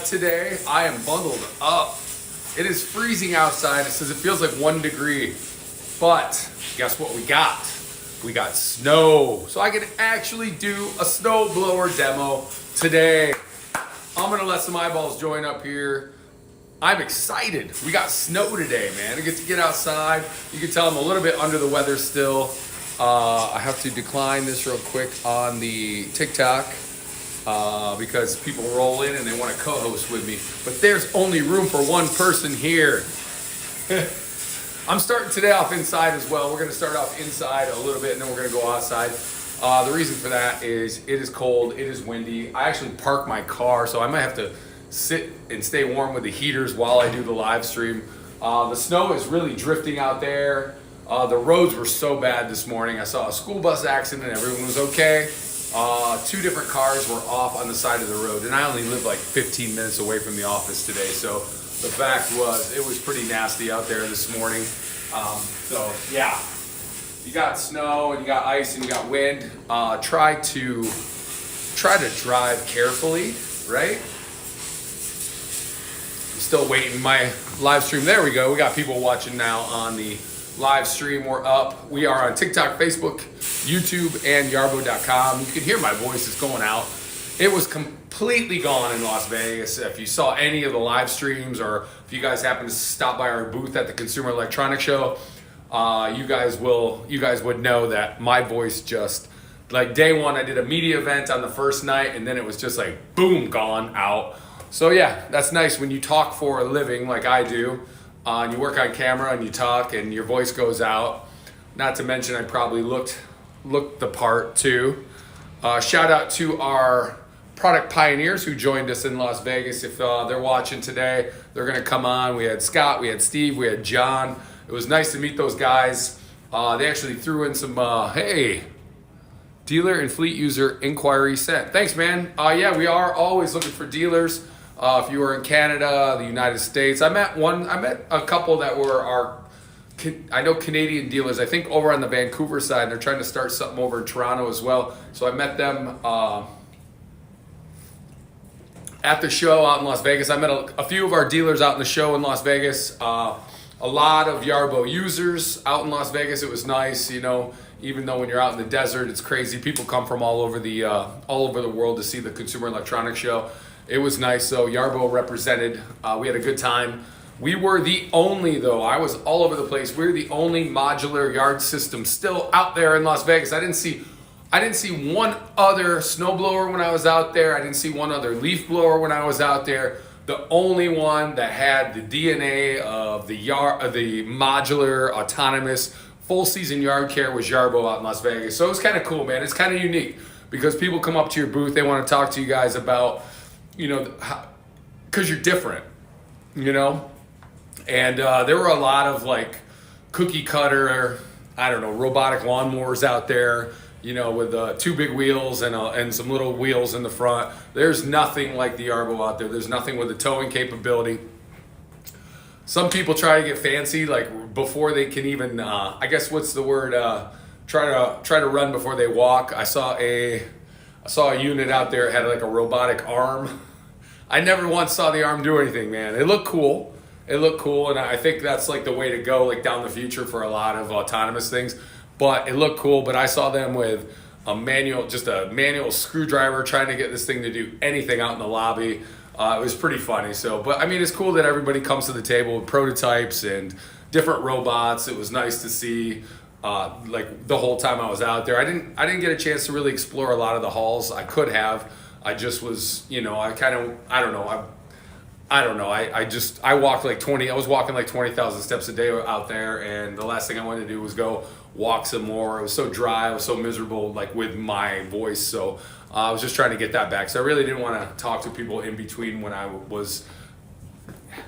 Today I am bundled up. It is freezing outside. It says it feels like 1 degree. But guess what we got? We got snow. So I can actually do a snowblower demo today. I'm gonna let some eyeballs join up here. I'm excited. We got snow today, man. I get to get outside. You can tell I'm a little bit under the weather still. I have to decline this real quick on the TikTok. Because people roll in and they want to co-host with me. But there's only room for one person here. I'm starting today off inside as well. We're going to start off inside a little bit and then we're going to go outside. The reason for that is it is cold, it is windy. I actually parked my car, so I might have to sit and stay warm with the heaters while I do the live stream. The snow is really drifting out there. The roads were so bad this morning. I saw a school bus accident, everyone was okay. 2 different cars were off on the side of the road, and I only live like 15 minutes away from the office today, so the fact was it was pretty nasty out there this morning. So yeah, you got snow and you got ice and you got wind. Try to drive carefully, right? I'm still waiting my live stream. There we go. We got people watching now on the live stream. We're up. We are on TikTok, Facebook, YouTube, and Yarbo.com. You can hear my voice is going out. It was completely gone in Las Vegas. If you saw any of the live streams, or if you guys happen to stop by our booth at the Consumer Electronics Show, you guys would know that my voice just, like day one, I did a media event on the first night, and then it was just like boom, gone out. So yeah, that's nice when you talk for a living like I do. And you work on camera and you talk and your voice goes out. Not to mention I probably looked the part too. Shout out to our product pioneers who joined us in Las Vegas. If they're watching today, they're gonna come on. We had Scott, we had Steve, we had John. It was nice to meet those guys. They actually threw in some, hey, dealer and fleet user inquiry sent. Thanks, man. Yeah, we are always looking for dealers. If you were in Canada, the United States, I met a couple that were I know Canadian dealers, I think over on the Vancouver side, and they're trying to start something over in Toronto as well. So I met them at the show out in Las Vegas. I met a few of our dealers out in the show in Las Vegas. A lot of Yarbo users out in Las Vegas. It was nice, you know, even though when you're out in the desert, it's crazy. People come from all over the world to see the Consumer Electronics Show. It was nice. So Yarbo represented. We had a good time. We were the only, though, I was all over the place. We were the only modular yard system still out there in Las Vegas. I didn't see one other snowblower when I was out there. I didn't see one other leaf blower when I was out there. The only one that had the DNA of the modular, autonomous, full season yard care was Yarbo out in Las Vegas. So it was kind of cool, man. It's kind of unique because people come up to your booth. They want to talk to you guys about, you know, because you're different, you know? And there were a lot of like cookie cutter, I don't know, robotic lawnmowers out there, you know, with 2 big wheels and some little wheels in the front. There's nothing like the Yarbo out there. There's nothing with the towing capability. Some people try to get fancy, like before they can even, I guess what's the word, try to run before they walk. I saw a unit out there, it had like a robotic arm. I never once saw the arm do anything, man. It looked cool. And I think that's like the way to go, like down the future for a lot of autonomous things. But it looked cool. But I saw them with a manual screwdriver trying to get this thing to do anything out in the lobby. It was pretty funny. So, but I mean, it's cool that everybody comes to the table with prototypes and different robots. It was nice to see. Like the whole time I was out there, I didn't get a chance to really explore a lot of the halls. I could have. I just was, you know, I walked like 20, I was walking like 20,000 steps a day out there, and the last thing I wanted to do was go walk some more. It was so dry, I was so miserable, like with my voice, so I was just trying to get that back. So I really didn't want to talk to people in between when I was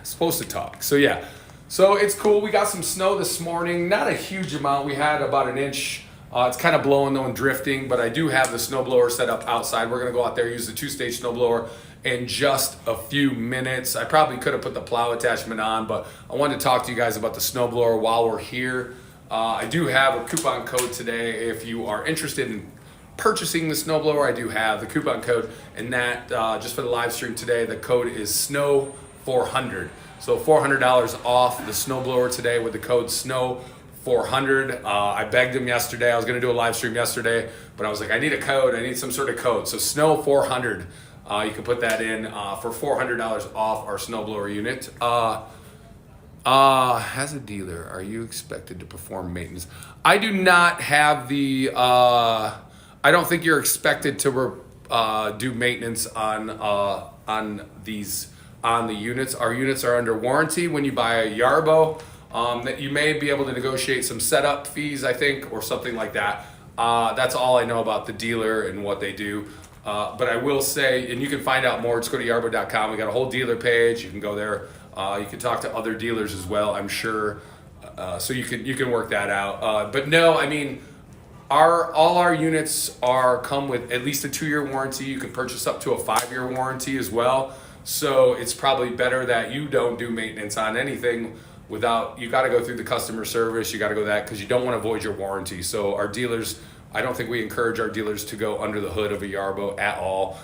supposed to talk. So yeah, so it's cool. We got some snow this morning, not a huge amount. We had about an inch. It's kind of blowing though and drifting, but I do have the snowblower set up outside. We're gonna go out there, use the 2-stage snowblower in just a few minutes. I probably could have put the plow attachment on, but I wanted to talk to you guys about the snowblower while we're here. I do have a coupon code today if you are interested in purchasing the snowblower, I do have the coupon code, and that just for the live stream today, the code is SNOW400. So $400 off the snowblower today with the code SNOW400. I begged him yesterday. I was going to do a live stream yesterday, but I was like, I need a code. I need some sort of code. So SNOW400. You can put that in for $400 off our snowblower unit. As a dealer, are you expected to perform maintenance? I do not have the. I don't think you're expected to do maintenance on these. On the units. Our units are under warranty when you buy a Yarbo. That you may be able to negotiate some setup fees, I think, or something like that. That's all I know about the dealer and what they do. But I will say, and you can find out more, just go to yarbo.com. We got a whole dealer page. You can go there. You can talk to other dealers as well, I'm sure. So you can work that out. But no, I mean, all our units come with at least a 2-year warranty. You can purchase up to a 5-year warranty as well. So it's probably better that you don't do maintenance on anything without, you got to go through the customer service, you got to go that, because you don't want to void your warranty. So our dealers, I don't think we encourage our dealers to go under the hood of a Yarbo at all,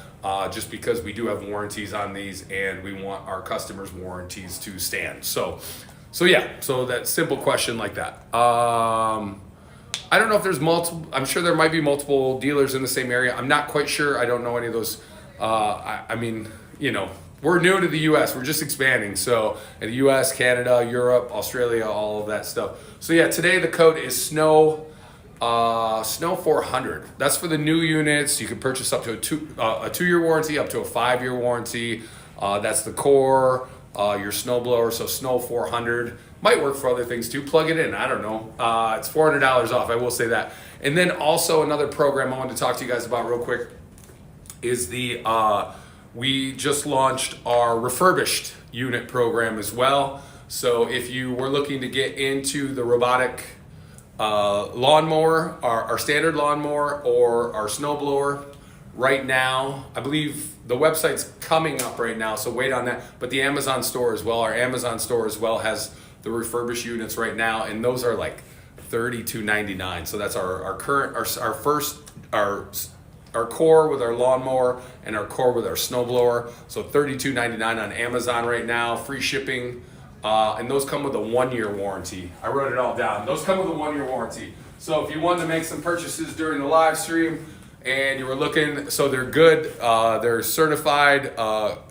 just because we do have warranties on these and we want our customers' warranties to stand. So yeah, so that simple question like that. I don't know if there's multiple, I'm sure there might be multiple dealers in the same area. I'm not quite sure. I don't know any of those. I mean, you know, we're new to the U.S. We're just expanding. So in the U.S., Canada, Europe, Australia, all of that stuff. So yeah, today the code is SNOW400. That's for the new units. You can purchase up to a 2-year warranty, up to a 5-year warranty. That's the core, your snowblower. So SNOW400 might work for other things too. Plug it in. I don't know. It's $400 off. I will say that. And then also another program I wanted to talk to you guys about real quick is the. We just launched our Refurbished unit program as well. So if you were looking to get into the robotic lawnmower, our standard lawnmower, or our snowblower, right now, I believe the website's coming up right now, so wait on that. But the Amazon store as well, our Amazon store as well has the Refurbished units right now, and those are like $32.99. So that's our core with our lawnmower and our core with our snowblower. So $32.99 on Amazon right now, free shipping, and those come with a 1-year warranty. I wrote it all down. Those come with a 1-year warranty. So if you wanted to make some purchases during the live stream and you were looking, so they're good, they're certified,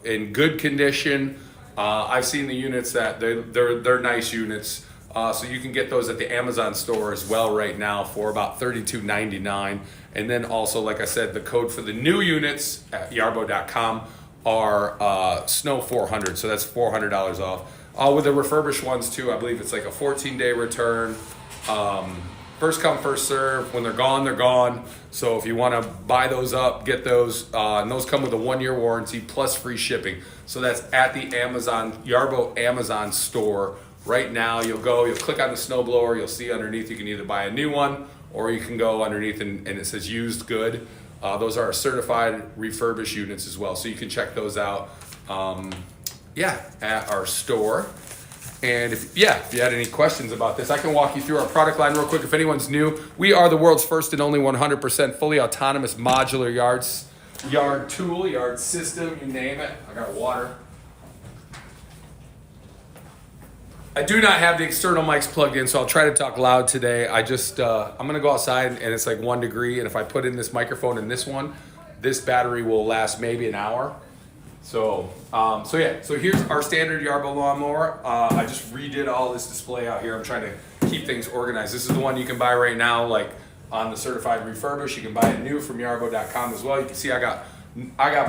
in good condition. I've seen the units that they're nice units. So you can get those at the Amazon store as well right now for about $32.99. And then also, like I said, the code for the new units at yarbo.com are SNOW400. So that's $400 off. With the refurbished ones too, I believe it's like a 14-day return. First come, first serve. When they're gone, they're gone. So if you want to buy those up, get those. And those come with a 1-year warranty plus free shipping. So that's at the Yarbo Amazon store. Right now, you'll click on the snowblower, you'll see underneath you can either buy a new one or you can go underneath and it says used good. Those are our certified refurbished units as well. So you can check those out, at our store. And if you had any questions about this, I can walk you through our product line real quick. If anyone's new, we are the world's first and only 100% fully autonomous modular yard tool, yard system, you name it. I got water. I do not have the external mics plugged in, so I'll try to talk loud today. I'm gonna go outside and it's like 1 degree, and if I put in this microphone in this one, this battery will last maybe an hour. So here's our standard Yarbo lawnmower. I just redid all this display out here. I'm trying to keep things organized. This is the one you can buy right now, like on the certified refurbished. You can buy it new from yarbo.com as well. You can see I got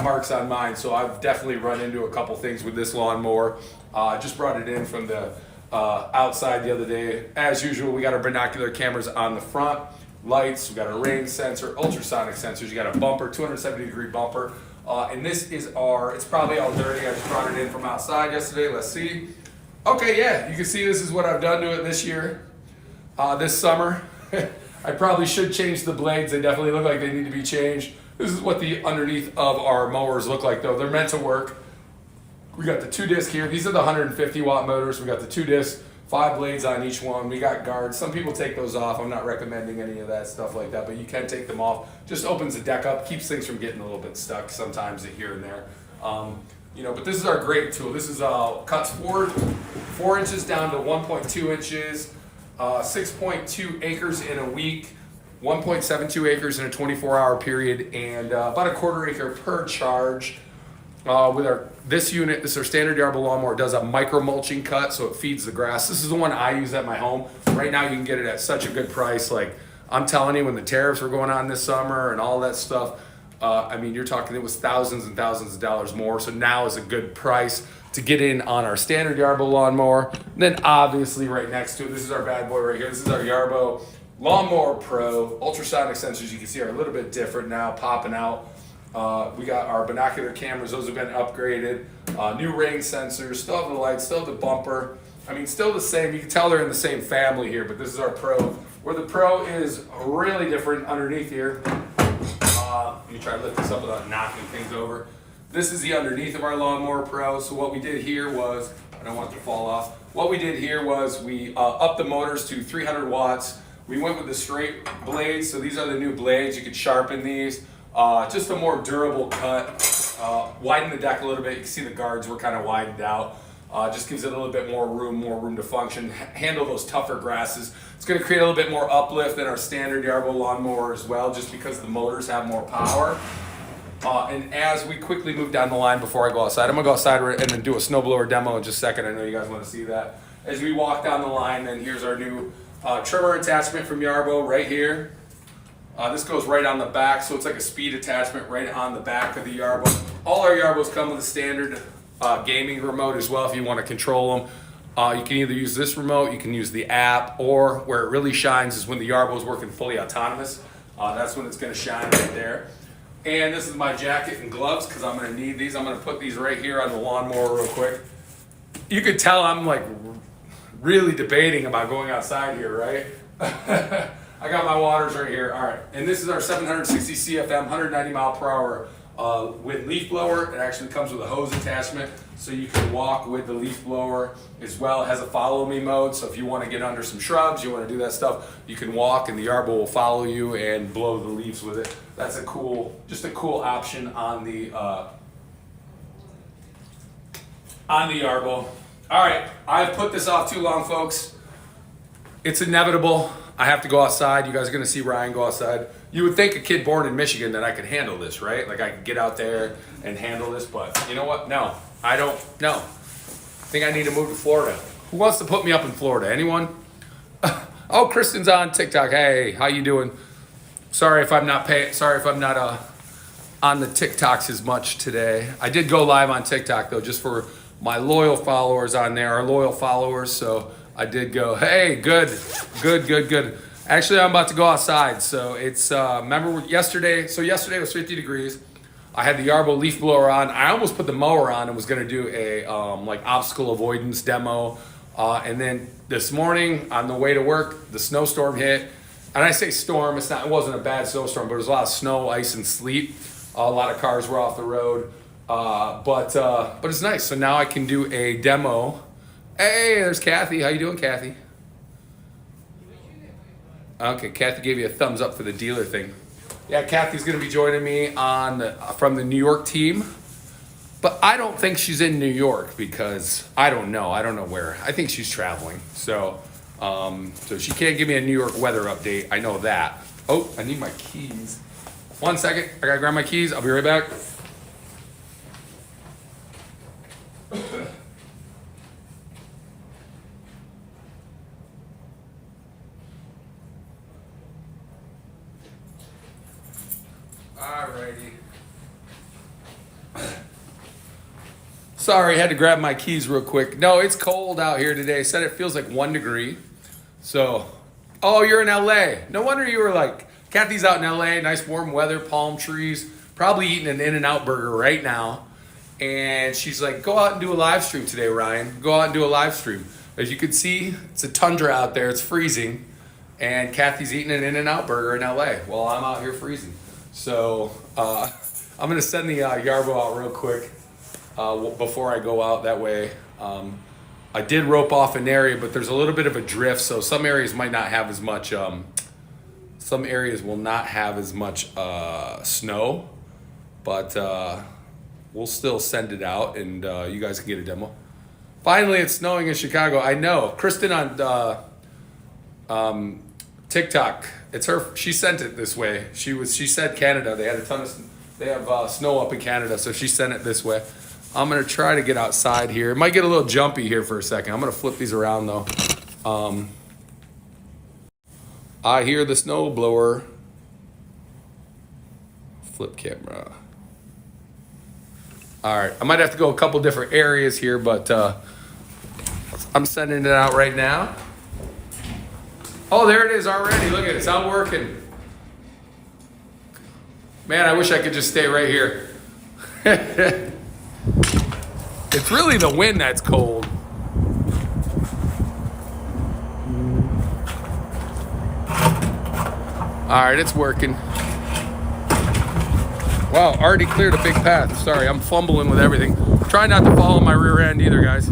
marks on mine, so I've definitely run into a couple things with this lawnmower. I just brought it in from the outside the other day. As usual, we got our binocular cameras on the front, lights, we got a rain sensor, ultrasonic sensors, you got a bumper, 270-degree bumper, and this is it's probably all dirty. I just brought it in from outside yesterday. Let's see. Okay, yeah, you can see this is what I've done to it this year, this summer. I probably should change the blades. They definitely look like they need to be changed. This is what the underneath of our mowers look like, though. They're meant to work. We got the 2-disc here. These are the 150-watt motors. We got the 2-disc, 5 blades on each one. We got guards. Some people take those off. I'm not recommending any of that stuff like that, but you can take them off. Just opens the deck up, keeps things from getting a little bit stuck sometimes here and there. But this is our grade tool. This is cuts 4 inches down to 1.2 inches, 6.2 acres in a week, 1.72 acres in a 24-hour period, and about a quarter acre per charge. This unit, this is our standard Yarbo lawnmower, does a micro mulching cut, so it feeds the grass. This is the one I use at my home. Right now you can get it at such a good price. Like, I'm telling you, when the tariffs were going on this summer and all that stuff, you're talking, it was thousands and thousands of dollars more. So now is a good price to get in on our standard Yarbo lawnmower. And then obviously right next to it, this is our bad boy right here. This is our Yarbo Lawnmower Pro. Ultrasonic sensors, you can see, are a little bit different now, popping out. We got our binocular cameras, those have been upgraded. New rain sensors, still have the lights, still have the bumper. Still the same. You can tell they're in the same family here, but this is our Pro. Where the Pro is really different underneath here. Let me try to lift this up without knocking things over. This is the underneath of our Lawnmower Pro. So what we did here was, I don't want it to fall off. What we did here was we upped the motors to 300 watts. We went with the straight blades. So these are the new blades. You could sharpen these. Just a more durable cut. Widen the deck a little bit. You can see the guards were kind of widened out. Just gives it a little bit more room to function. Handle those tougher grasses. It's going to create a little bit more uplift than our standard Yarbo lawnmower as well, just because the motors have more power. And as we quickly move down the line before I go outside, I'm going to go outside and then do a snowblower demo in just a second. I know you guys want to see that. As we walk down the line, then here's our new trimmer attachment from Yarbo right here. This goes right on the back, so it's like a speed attachment right on the back of the Yarbo. All our Yarbos come with a standard gaming remote as well if you want to control them. You can either use this remote, you can use the app, or where it really shines is when the Yarbo is working fully autonomous. That's when it's going to shine right there. And this is my jacket and gloves because I'm going to need these. I'm going to put these right here on the lawnmower real quick. You could tell I'm like really debating about going outside here, right? I got my waters right here. All right, and this is our 760 CFM, 190 mile per hour with leaf blower. It actually comes with a hose attachment, so you can walk with the leaf blower as well. It has a follow me mode, so if you want to get under some shrubs, you want to do that stuff, you can walk and the Yarbo will follow you and blow the leaves with it. That's just a cool option on the Yarbo. All right, I've put this off too long, folks. It's inevitable. I have to go outside. You guys are going to see Ryan go outside. You would think a kid born in Michigan that I could handle this, right? Like I could get out there and handle this, but you know what? No, I don't. No. I think I need to move to Florida. Who wants to put me up in Florida? Anyone? Oh, Kristen's on TikTok. Hey, how you doing? Sorry if I'm not on the TikToks as much today. I did go live on TikTok though, just for my loyal followers on there, our loyal followers. So I did go, hey, good. Actually, I'm about to go outside. So it's, remember yesterday? So yesterday was 50 degrees. I had the Yarbo leaf blower on. I almost put the mower on and was going to do a obstacle avoidance demo. And then this morning on the way to work, the snowstorm hit. And I say storm, it wasn't a bad snowstorm, but it was a lot of snow, ice, and sleet. A lot of cars were off the road. But it's nice. So now I can do a demo. Hey, there's Kathy. How you doing, Kathy? Okay, Kathy gave you a thumbs up for the dealer thing. Yeah, Kathy's going to be joining me from the New York team. But I don't think she's in New York because I don't know where. I think she's traveling. So she can't give me a New York weather update. I know that. Oh, I need my keys. 1 second. I got to grab my keys. I'll be right back. Alrighty. Sorry, had to grab my keys real quick. No, it's cold out here today. Said it feels like 1 degree. So, oh, you're in LA. No wonder you were like, Kathy's out in LA, nice warm weather, palm trees, probably eating an In-N-Out burger right now. And she's like, go out and do a live stream today, Ryan. Go out and do a live stream. As you can see, it's a tundra out there. It's freezing. And Kathy's eating an In-N-Out burger in LA while I'm out here freezing. So I'm going to send the Yarbo out real quick before I go out. That way I did rope off an area, but there's a little bit of a drift, so some areas might not have as much. Some areas will not have as much snow, but we'll still send it out, and you guys can get a demo. Finally, it's snowing in Chicago. I know. Kristen on TikTok, it's her. She sent it this way. She said Canada. They had a ton of. They have snow up in Canada, so she sent it this way. I'm gonna try to get outside here. It might get a little jumpy here for a second. I'm gonna flip these around though. I hear the snowblower. Flip camera. All right, I might have to go a couple different areas here, but I'm sending it out right now. Oh, there it is already. Look at it. It's out working. Man, I wish I could just stay right here. It's really the wind that's cold. All right, it's working. Wow, already cleared a big path. Sorry, I'm fumbling with everything. Try not to fall on my rear end either, guys.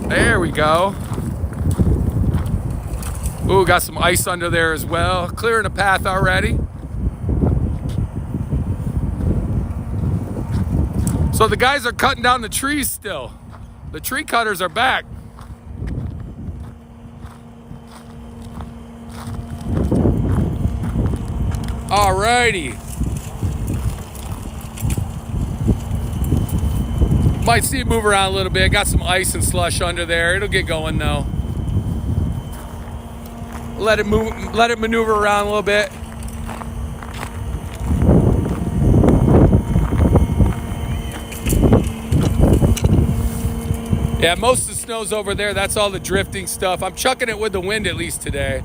There we go. Ooh, got some ice under there as well. Clearing a path already. So the guys are cutting down the trees still. The tree cutters are back. Alrighty. Might see it move around a little bit. Got some ice and slush under there. It'll get going though. Let it move, let it maneuver around a little bit. Yeah, most of the snow's over there. That's all the drifting stuff. I'm chucking it with the wind at least today.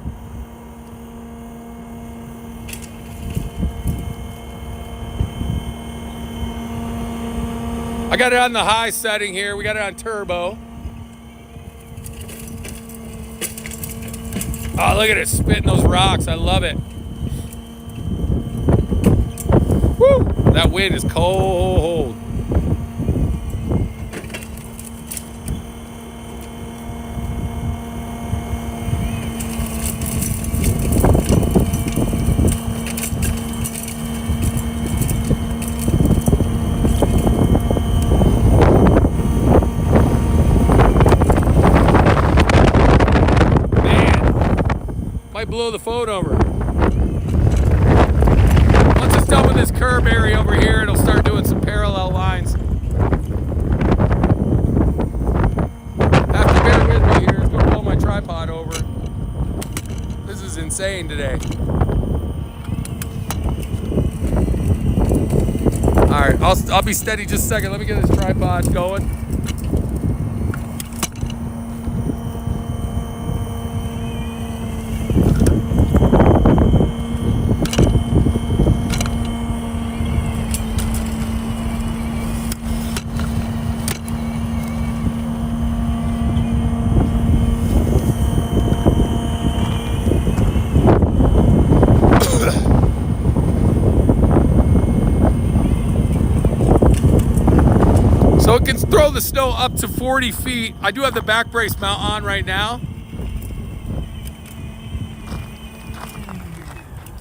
I got it on the high setting here. We got it on turbo. Oh, look at it spitting those rocks. I love it. Woo! That wind is cold. Might blow the phone over. Once it's done with this curb area over here, it'll start doing some parallel lines. Have to bear with me here. It's going to blow my tripod over. This is insane today. All right, I'll be steady just a second. Let me get this tripod going. So it can throw the snow up to 40 feet. I do have the back brace mount on right now.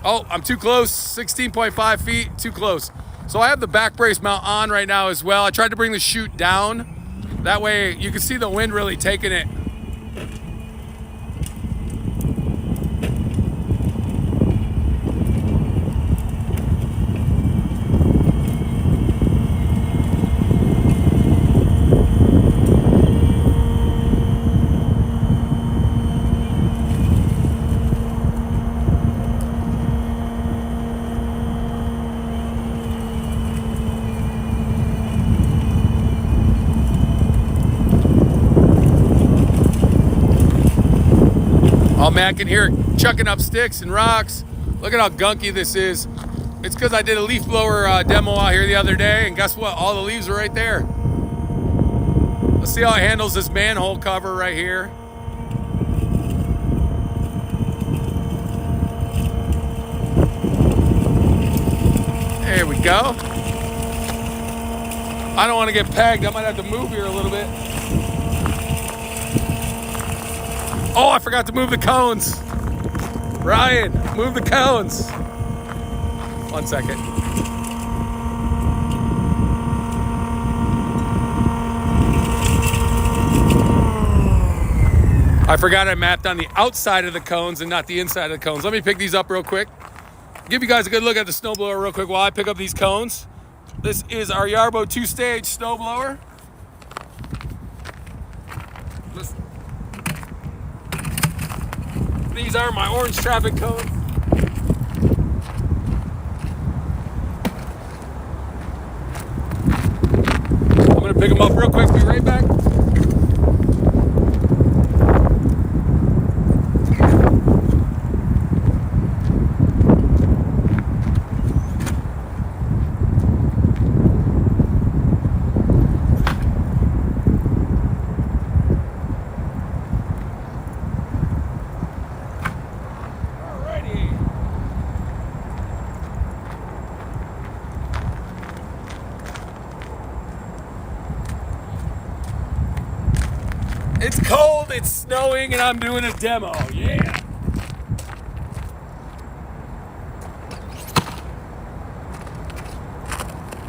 Oh, I'm too close, 16.5 feet, too close. So I have the back brace mount on right now as well. I tried to bring the chute down. That way you can see the wind really taking it. Oh man, I can hear it chucking up sticks and rocks. Look at how gunky this is. It's because I did a leaf blower demo out here the other day, and guess what? All the leaves are right there. Let's see how it handles this manhole cover right here. There we go. I don't want to get pegged. I might have to move here a little bit. Oh, I forgot to move the cones. Ryan, move the cones. 1 second. I forgot I mapped on the outside of the cones and not the inside of the cones. Let me pick these up real quick. Give you guys a good look at the snowblower real quick while I pick up these cones. This is our Yarbo 2-stage snowblower. These are my orange traffic cones. I'm gonna pick them up real quick, be right back. It's cold, it's snowing, and I'm doing a demo. Yeah.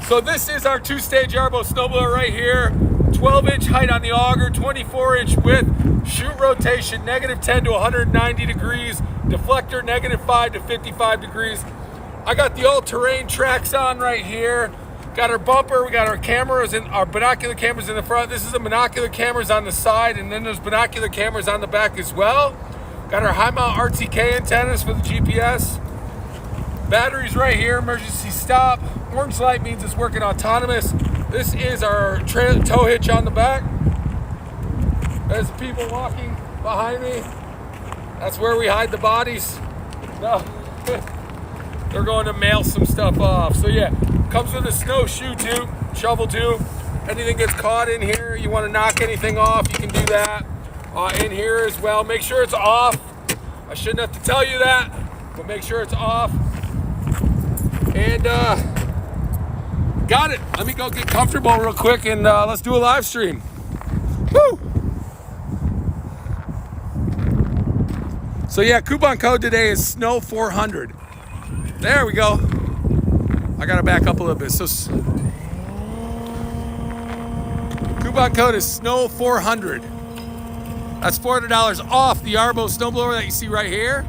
So this is our 2-stage Yarbo snowblower right here. 12-inch height on the auger, 24-inch width, chute rotation, -10 to 190 degrees, deflector -5 to 55 degrees. I got the all-terrain tracks on right here. Got our bumper, we got our cameras and our binocular cameras in the front. This is the binocular cameras on the side, and then there's binocular cameras on the back as well. Got our high mount RTK antennas for the GPS. Batteries right here, emergency stop. Orange light means it's working autonomous. This is our tow hitch on the back. There's people walking behind me. That's where we hide the bodies. No, they're going to mail some stuff off. So yeah. Comes with a snowshoe tube, shovel tube. Anything gets caught in here, you want to knock anything off, you can do that. In here as well. Make sure it's off. I shouldn't have to tell you that, but make sure it's off. And got it. Let me go get comfortable real quick and let's do a live stream. Woo! So yeah, coupon code today is SNOW400. There we go. I gotta back up a little bit. So coupon code is SNOW400. That's $400 off the Yarbo snowblower that you see right here.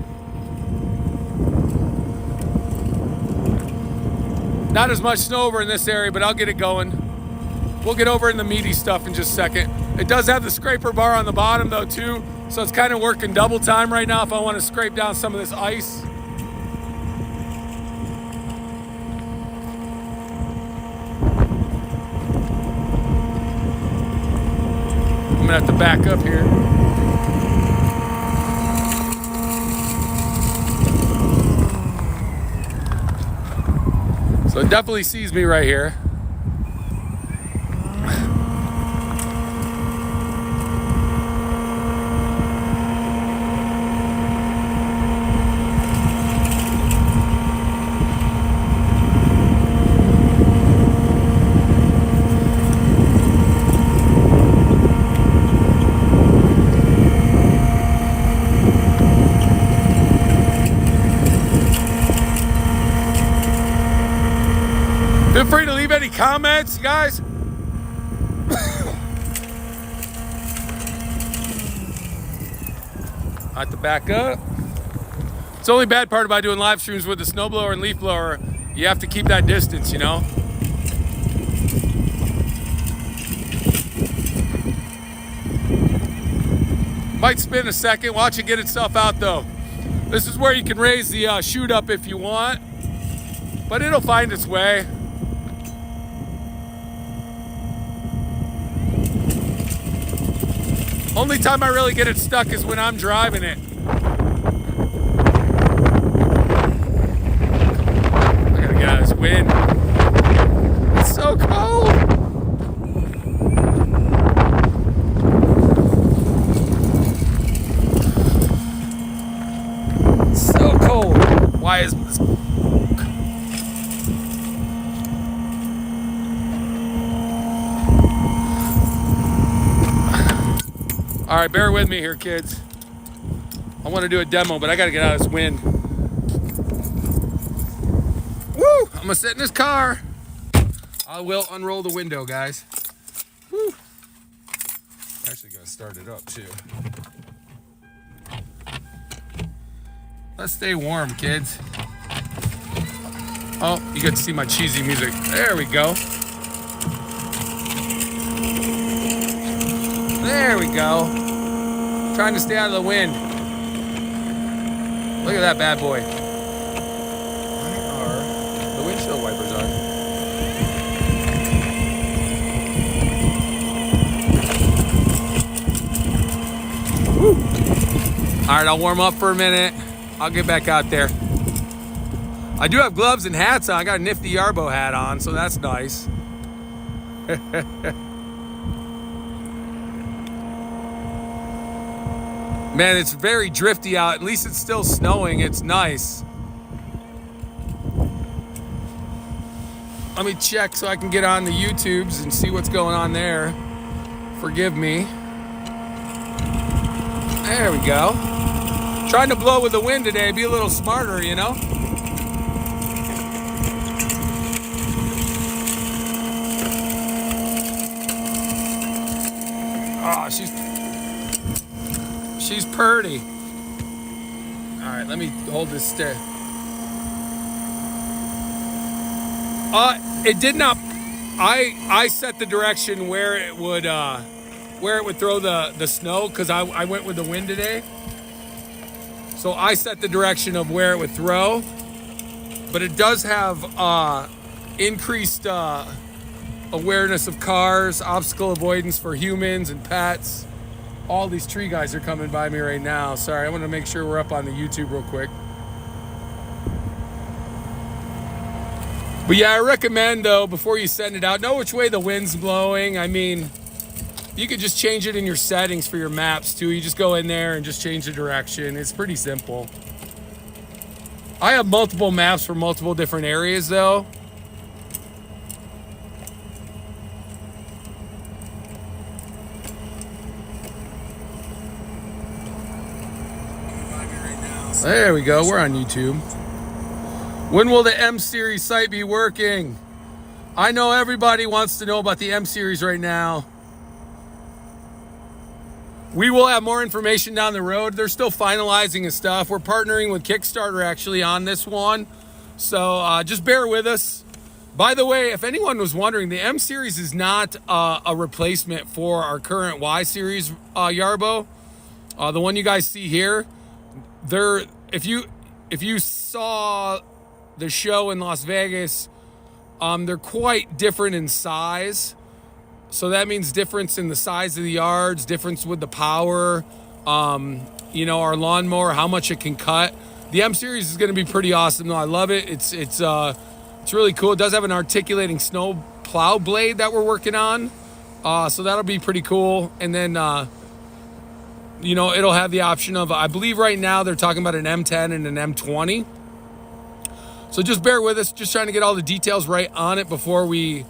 Not as much snow over in this area, but I'll get it going. We'll get over in the meaty stuff in just a second. It does have the scraper bar on the bottom though too, so it's kind of working double time right now if I want to scrape down some of this ice. I'm gonna have to back up here. So it definitely sees me right here. Feel free to leave any comments, guys. I have to back up. It's the only bad part about doing live streams with the snowblower and leaf blower. You have to keep that distance, you know? Might spin a second. Watch it get itself out, though. This is where you can raise the chute up if you want, but it'll find its way. Only time I really get it stuck is when I'm driving it. I gotta get out of this wind. It's so cold. It's so cold. Why is this? All right, bear with me here, kids. I want to do a demo, but I got to get out of this wind. Woo! I'm gonna sit in this car. I will unroll the window, guys. Woo! Actually, gotta start it up too. Let's stay warm, kids. Oh, you get to see my cheesy music. There we go. There we go. Trying to stay out of the wind. Look at that bad boy. Why are the windshield wipers on? Woo. All right, I'll warm up for a minute. I'll get back out there. I do have gloves and hats on. I got a nifty Yarbo hat on, so that's nice. Man, it's very drifty out. At least it's still snowing. It's nice. Let me check so I can get on the YouTubes and see what's going on there. Forgive me. There we go. Trying to blow with the wind today. Be a little smarter, you know? Oh, she's purty. All right, let me hold this stick. It did not. I set the direction where it would throw the snow because I went with the wind today. So I set the direction of where it would throw, but it does have increased awareness of cars, obstacle avoidance for humans and pets. All these tree guys are coming by me right now. Sorry, I want to make sure we're up on the YouTube real quick. But yeah, I recommend though, before you send it out, know which way the wind's blowing. I mean, you could just change it in your settings for your maps too. You just go in there and just change the direction. It's pretty simple. I have multiple maps for multiple different areas though. There we go. We're on YouTube. When will the M Series site be working? I know everybody wants to know about the M Series right now. We will have more information down the road. They're still finalizing and stuff. We're partnering with Kickstarter actually on this one. So just bear with us. By the way, if anyone was wondering, the M Series is not a replacement for our current Y Series Yarbo. The one you guys see here. If you saw the show in Las Vegas, they're quite different in size. So that means difference in the size of the yards, difference with the power, our lawnmower, how much it can cut. The M Series is going to be pretty awesome though. I love it. It's really cool. It does have an articulating snow plow blade that we're working on. So that'll be pretty cool. And then it'll have the option of, I believe right now they're talking about an M10 and an M20. So just bear with us, just trying to get all the details right on it before we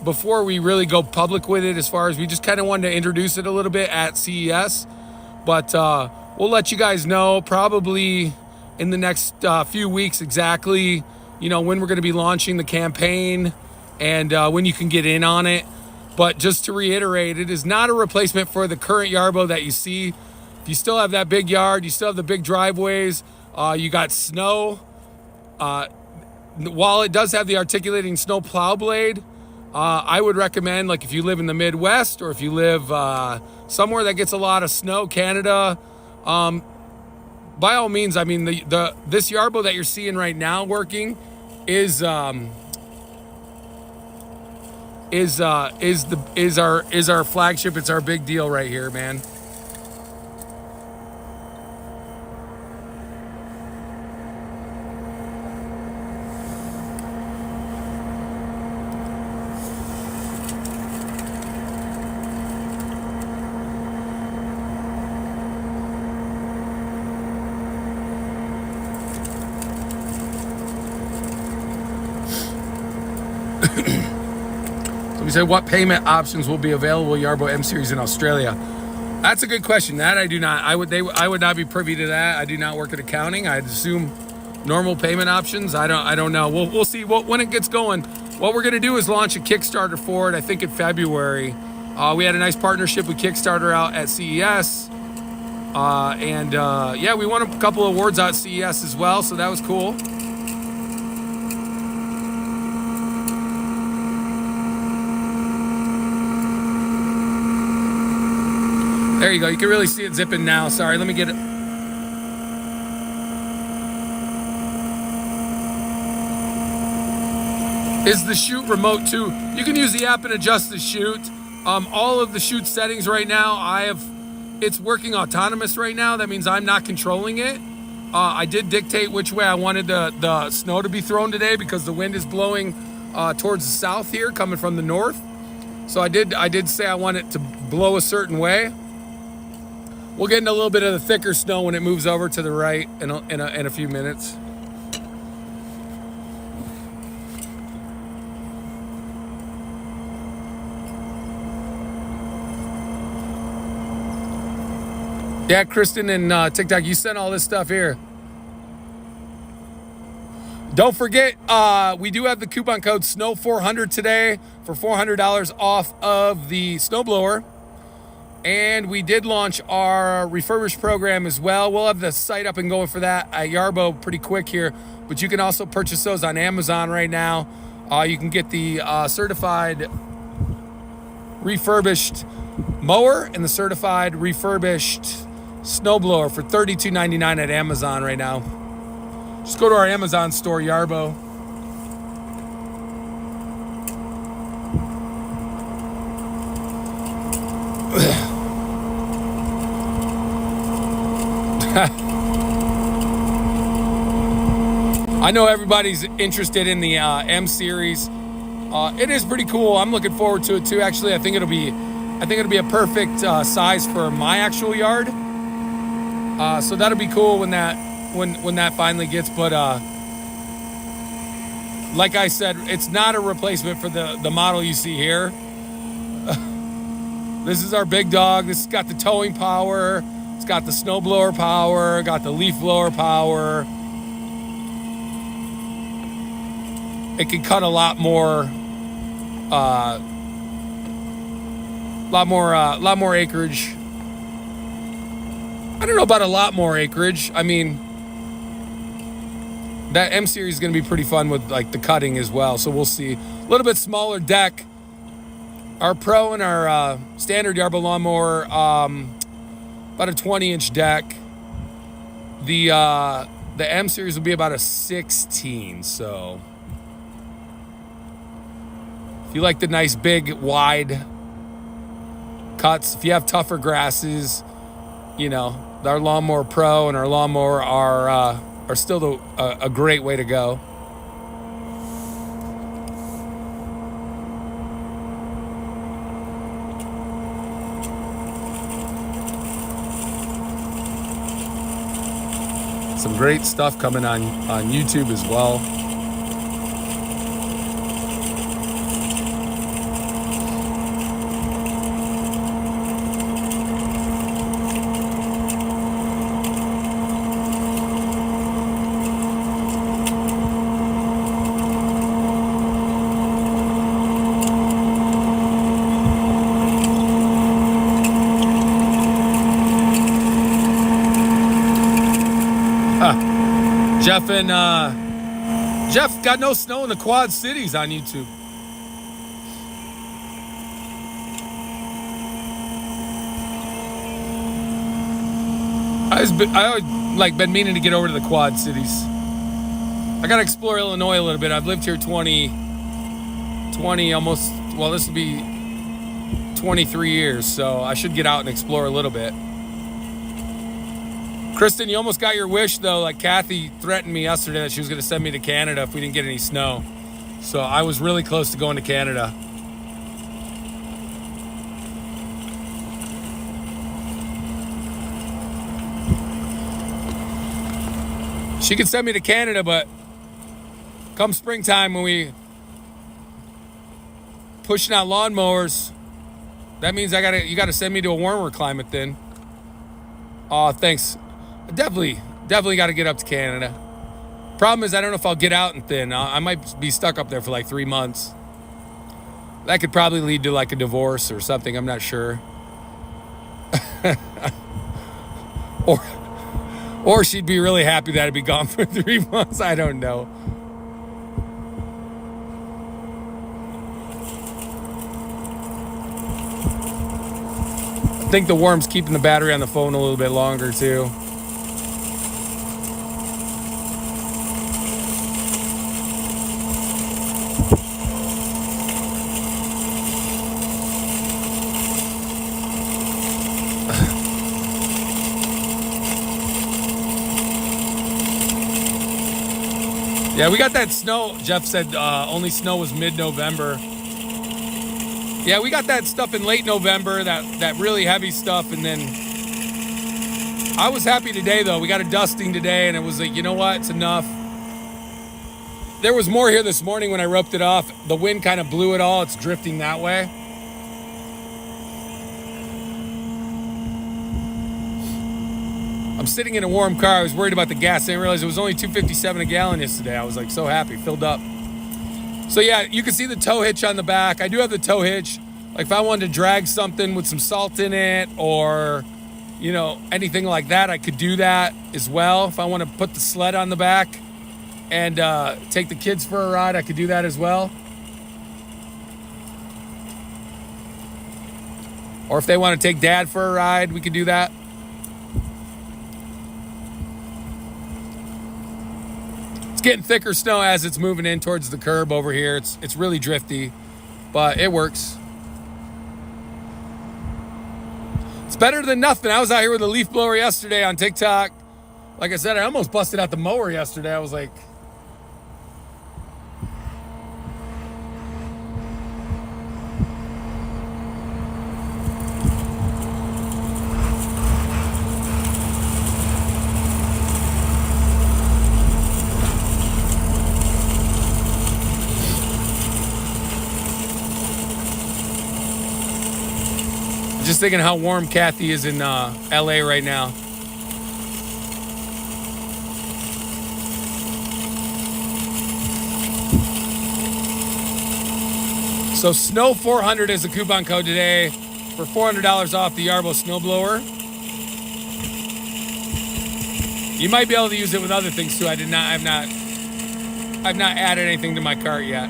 really go public with it, as far as we just kind of wanted to introduce it a little bit at CES. But we'll let you guys know probably in the next few weeks exactly, when we're going to be launching the campaign and when you can get in on it. But just to reiterate, it is not a replacement for the current Yarbo that you see. If you still have that big yard, you still have the big driveways, you got snow. While it does have the articulating snow plow blade, I would recommend, like if you live in the Midwest or if you live somewhere that gets a lot of snow, Canada, by all means, I mean this Yarbo that you're seeing right now working is our flagship. It's our big deal right here, man. So we said, what payment options will be available Yarbo M Series in Australia? That's a good question. That I do not. I would not be privy to that. I do not work at accounting. I'd assume normal payment options. I don't know. We'll see when it gets going. What we're gonna do is launch a Kickstarter for it. I think in February. We had a nice partnership with Kickstarter out at CES, and yeah, we won a couple of awards out at CES as well. So that was cool. There you go. You can really see it zipping now. Sorry, let me get it. Is the shoot remote too? You can use the app and adjust the shoot. All of the shoot settings right now, it's working autonomous right now. That means I'm not controlling it. I did dictate which way I wanted the snow to be thrown today because the wind is blowing towards the south here, coming from the north. So I did say I want it to blow a certain way. We'll get into a little bit of the thicker snow when it moves over to the right in a few minutes. Yeah, Kristen and TikTok, you sent all this stuff here. Don't forget, we do have the coupon code SNOW400 today for $400 off of the Snowblower. And we did launch our Refurbished program as well. We'll have the site up and going for that at Yarbo pretty quick here. But you can also purchase those on Amazon right now. You can get the certified refurbished mower and the certified refurbished snowblower for $32.99 at Amazon right now. Just go to our Amazon store, Yarbo. I know everybody's interested in the M series. It is pretty cool. I'm looking forward to it too. Actually, I think it'll be a perfect size for my actual yard. So that'll be cool when that finally gets. But like I said, it's not a replacement for the model you see here. This is our big dog. This has got the towing power. It's got the snowblower power. Got the leaf blower power. It can cut a lot more acreage. I don't know about a lot more acreage. I mean, that M series is going to be pretty fun with like the cutting as well. So we'll see. A little bit smaller deck. Our Pro and our standard Yarbo lawnmower, about a 20-inch deck. The M series will be about a 16. So if you like the nice big wide cuts, if you have tougher grasses, you know, our Lawnmower Pro and our Lawnmower are still a great way to go. Some great stuff coming on YouTube as well. Jeff got no snow in the Quad Cities on YouTube. I always like been meaning to get over to the Quad Cities. I gotta explore Illinois a little bit. I've lived here 20 almost, well, this will be 23 years, so I should get out and explore a little bit. Kristen, you almost got your wish, though. Like, Kathy threatened me yesterday that she was going to send me to Canada if we didn't get any snow. So I was really close to going to Canada. She could send me to Canada, but come springtime when we pushing out lawnmowers, That means you gotta send me to a warmer climate then. Oh, thanks. Definitely got to get up to Canada. Problem is, I don't know if I'll get out and thin. I might be stuck up there for like 3 months. That could probably lead to like a divorce or something. I'm not sure. or she'd be really happy that I'd be gone for 3 months. I don't know. I think the warm's keeping the battery on the phone a little bit longer too. Yeah, we got that snow. Jeff said only snow was mid-November. Yeah, we got that stuff in late November, that really heavy stuff, and then I was happy today, though. We got a dusting today, and it was like, you know what? It's enough. There was more here this morning when I roped it off. The wind kind of blew it all. It's drifting that way. I'm sitting in a warm car. I was worried about the gas. I didn't realize it was only $2.57 a gallon yesterday. I was like so happy, filled up. So yeah, you can see the tow hitch on the back. I do have the tow hitch. Like if I wanted to drag something with some salt in it or, you know, anything like that, I could do that as well. If I want to put the sled on the back and take the kids for a ride, I could do that as well. Or if they want to take dad for a ride, we could do that. It's getting thicker snow as it's moving in towards the curb over here. It's really drifty, but it works. It's better than nothing. I was out here with a leaf blower yesterday on TikTok. Like I said, I almost busted out the mower yesterday. I was like, just thinking how warm Kathy is in LA right now. So Snow 400 is a coupon code today for $400 off the Yarbo Snowblower. You might be able to use it with other things too. I've not added anything to my cart yet.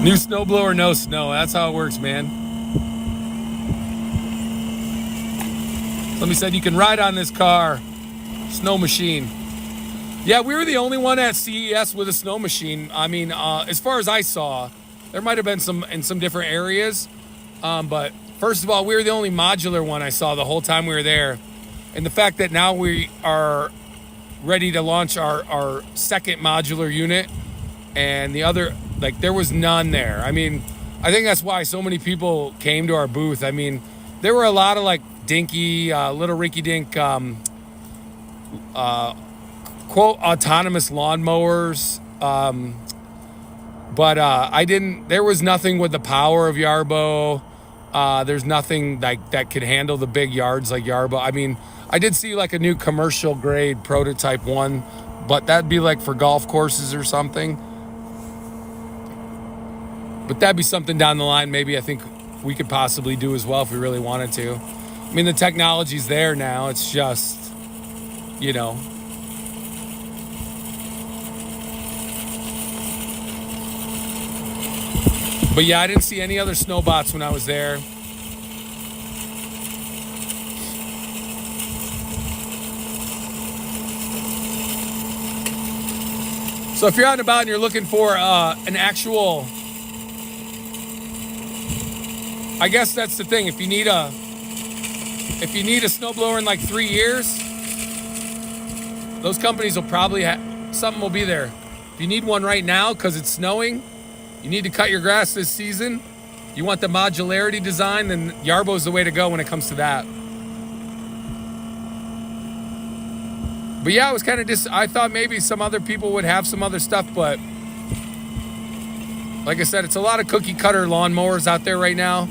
New snowblower, no snow. That's how it works, man. Somebody said you can ride on this car. Snow machine. Yeah, we were the only one at CES with a snow machine. I mean, as far as I saw, there might have been some in some different areas. But first of all, we were the only modular one I saw the whole time we were there. And the fact that now we are ready to launch our second modular unit and the other... Like, there was none there. I mean, I think that's why so many people came to our booth. I mean, there were a lot of, like, dinky, little rinky-dink, quote, autonomous lawnmowers. But there was nothing with the power of Yarbo. There's nothing, like, that could handle the big yards like Yarbo. I mean, I did see, like, a new commercial-grade prototype one, but that'd be, like, for golf courses or something. But that'd be something down the line maybe I think we could possibly do as well if we really wanted to. I mean, the technology's there now. It's just, you know. But yeah, I didn't see any other snowbots when I was there. So if you're out and about and you're looking for an actual... I guess that's the thing. If you need a snowblower in like 3 years, those companies will probably something will be there. If you need one right now because it's snowing, you need to cut your grass this season, You want the modularity design, then Yarbo's the way to go when it comes to that. But yeah, I was kind of I thought maybe some other people would have some other stuff, but like I said, it's a lot of cookie cutter lawnmowers out there right now.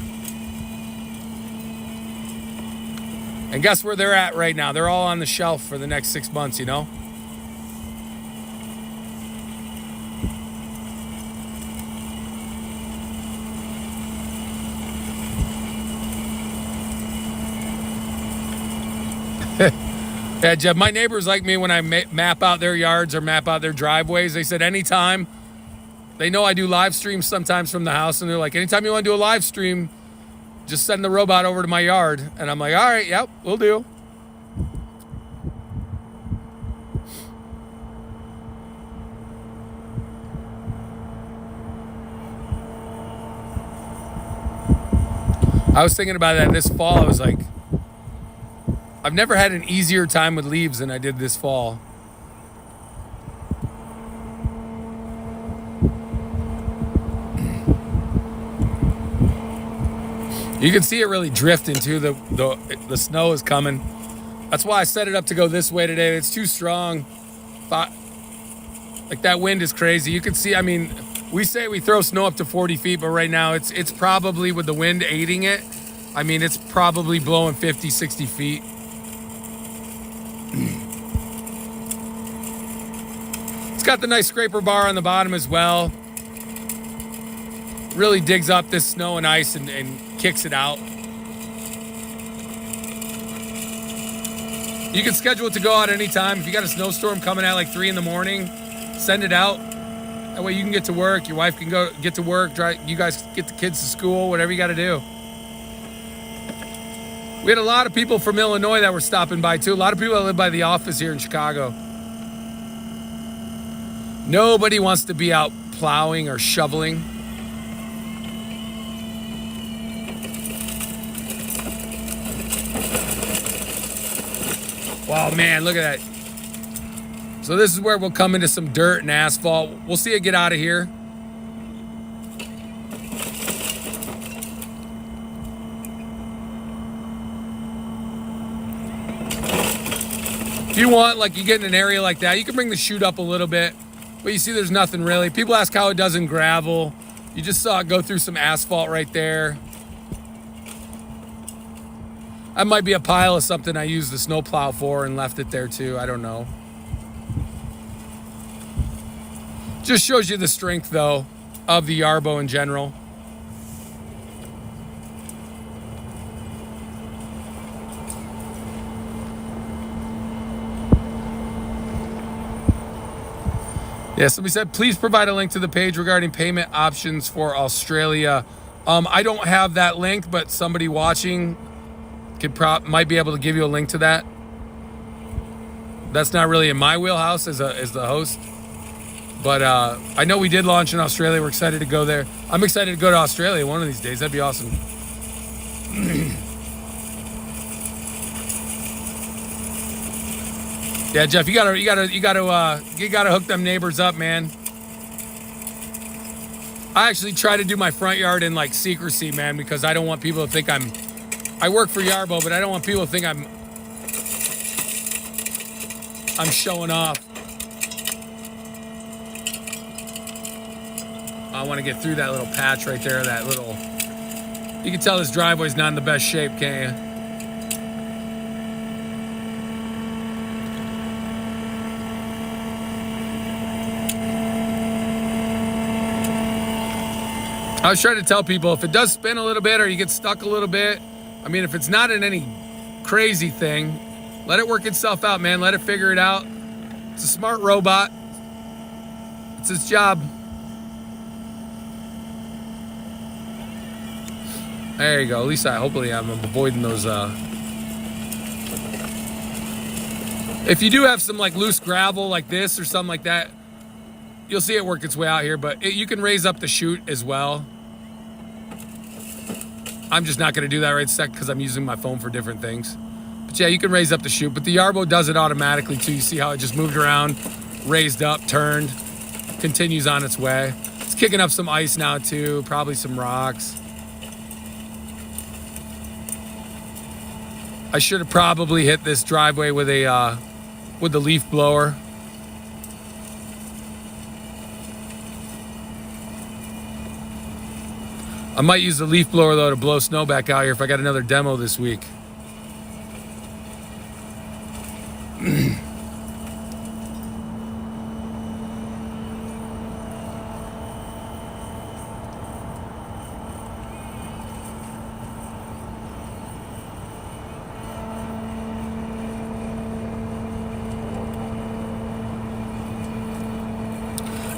And guess where they're at right now? They're all on the shelf for the next 6 months, you know? Yeah, Jeff, my neighbors like me when I map out their yards or map out their driveways. They said anytime, they know I do live streams sometimes from the house, and they're like, anytime you want to do a live stream, just send the robot over to my yard. And I'm like, all right, yep, we'll do. I was thinking about that this fall. I was like, I've never had an easier time with leaves than I did this fall. You can see it really drifting too. The snow is coming. That's why I set it up to go this way today. It's too strong. Like that wind is crazy. You can see, I mean, we say we throw snow up to 40 feet, but right now it's probably, with the wind aiding it, I mean, it's probably blowing 50, 60 feet. It's got the nice scraper bar on the bottom as well. Really digs up this snow and ice and kicks it out. You can schedule it to go out anytime. If you got a snowstorm coming at like 3 in the morning, send it out. That way you can get to work. Your wife can get to work. You guys get the kids to school, whatever you got to do. We had a lot of people from Illinois that were stopping by too. A lot of people that live by the office here in Chicago. Nobody wants to be out plowing or shoveling. Wow, man, look at that. So this is where we'll come into some dirt and asphalt. We'll see it get out of here. If you want, like, you get in an area like that, you can bring the chute up a little bit, but you see there's nothing really. People ask how it does in gravel. You just saw it go through some asphalt right there. That might be a pile of something I used the snowplow for and left it there too. I don't know. Just shows you the strength, though, of the Yarbo in general. Yeah, somebody said, please provide a link to the page regarding payment options for Australia. I don't have that link, but somebody watching might be able to give you a link to that. That's not really in my wheelhouse as the host. But I know we did launch in Australia. We're excited to go there. I'm excited to go to Australia one of these days. That'd be awesome. Yeah, Jeff, you gotta hook them neighbors up, man. I actually try to do my front yard in like secrecy, man, because I don't want people to think I work for Yarbo, but I don't want people to think I'm showing off. I want to get through that little patch right there, you can tell this driveway's not in the best shape, can't you? I was trying to tell people, if it does spin a little bit or you get stuck a little bit, I mean, if it's not in any crazy thing, let it work itself out, man. Let it figure it out. It's a smart robot. It's its job. There you go. At least hopefully I'm avoiding those. If you do have some like loose gravel like this or something like that, you'll see it work its way out here, but you can raise up the chute as well. I'm just not going to do that right this second because I'm using my phone for different things. But yeah, you can raise up the chute, but the Yarbo does it automatically too. You see how it just moved around, raised up, turned, continues on its way. It's kicking up some ice now too, probably some rocks. I should have probably hit this driveway with a with the leaf blower. I might use the leaf blower though to blow snow back out here if I got another demo this week.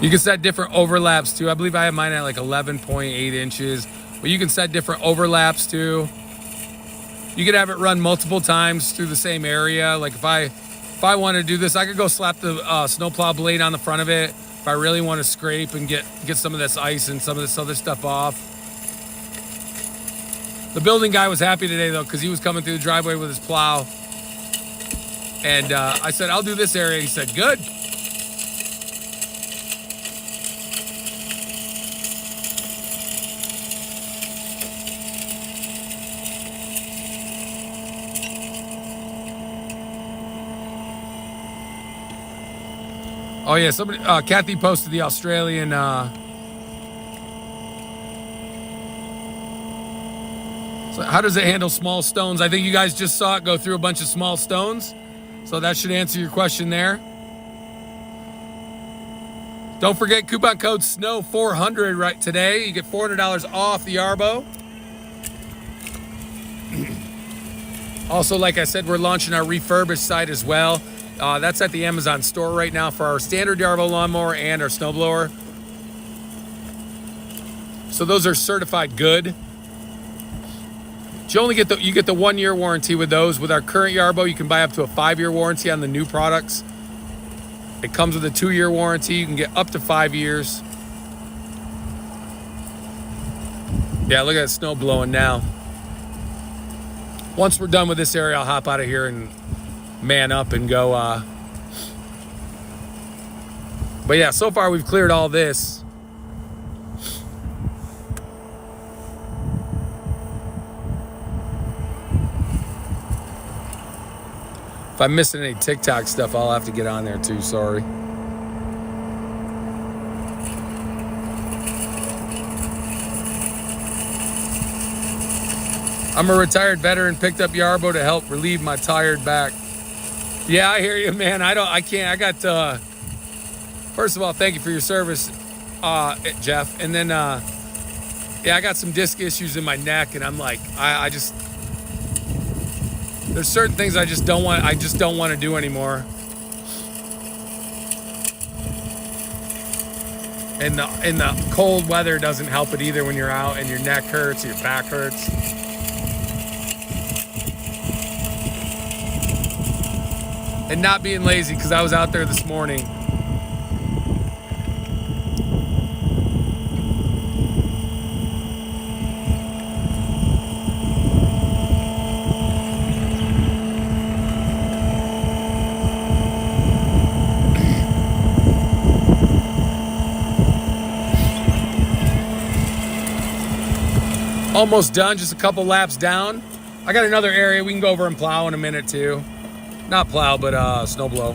You can set different overlaps too. I believe I have mine at like 11.8 inches, but you can set different overlaps too. You could have it run multiple times through the same area. Like if I want to do this, I could go slap the snowplow blade on the front of it if I really want to scrape and get some of this ice and some of this other stuff off. The building guy was happy today though, because he was coming through the driveway with his plow. And I said, I'll do this area. He said, good. Oh yeah, somebody, Kathy posted the Australian. So how does it handle small stones? I think you guys just saw it go through a bunch of small stones, so that should answer your question there. Don't forget coupon code SNOW400 right today. You get $400 off the Yarbo. Also, like I said, we're launching our Refurbished site as well. That's at the Amazon store right now for our standard Yarbo lawnmower and our snowblower. So those are certified good. You get the 1 year warranty with those. With our current Yarbo, you can buy up to a 5-year warranty on the new products. It comes with a 2-year warranty. You can get up to 5 years. Yeah, look at that snow blowing now. Once we're done with this area, I'll hop out of here and man up and go. But yeah, so far we've cleared all this. If I'm missing any TikTok stuff, I'll have to get on there too, sorry. I'm a retired veteran, picked up Yarbo to help relieve my tired back. Yeah, I hear you, man. I can't. I got, first of all, thank you for your service, Jeff. And then, yeah, I got some disc issues in my neck, and I'm like, I just, there's certain things I just don't want to do anymore. And the cold weather doesn't help it either when you're out and your neck hurts, your back hurts. And not being lazy, because I was out there this morning. Almost done, just a couple laps down. I got another area we can go over and plow in a minute too. Not plow, but snow blow.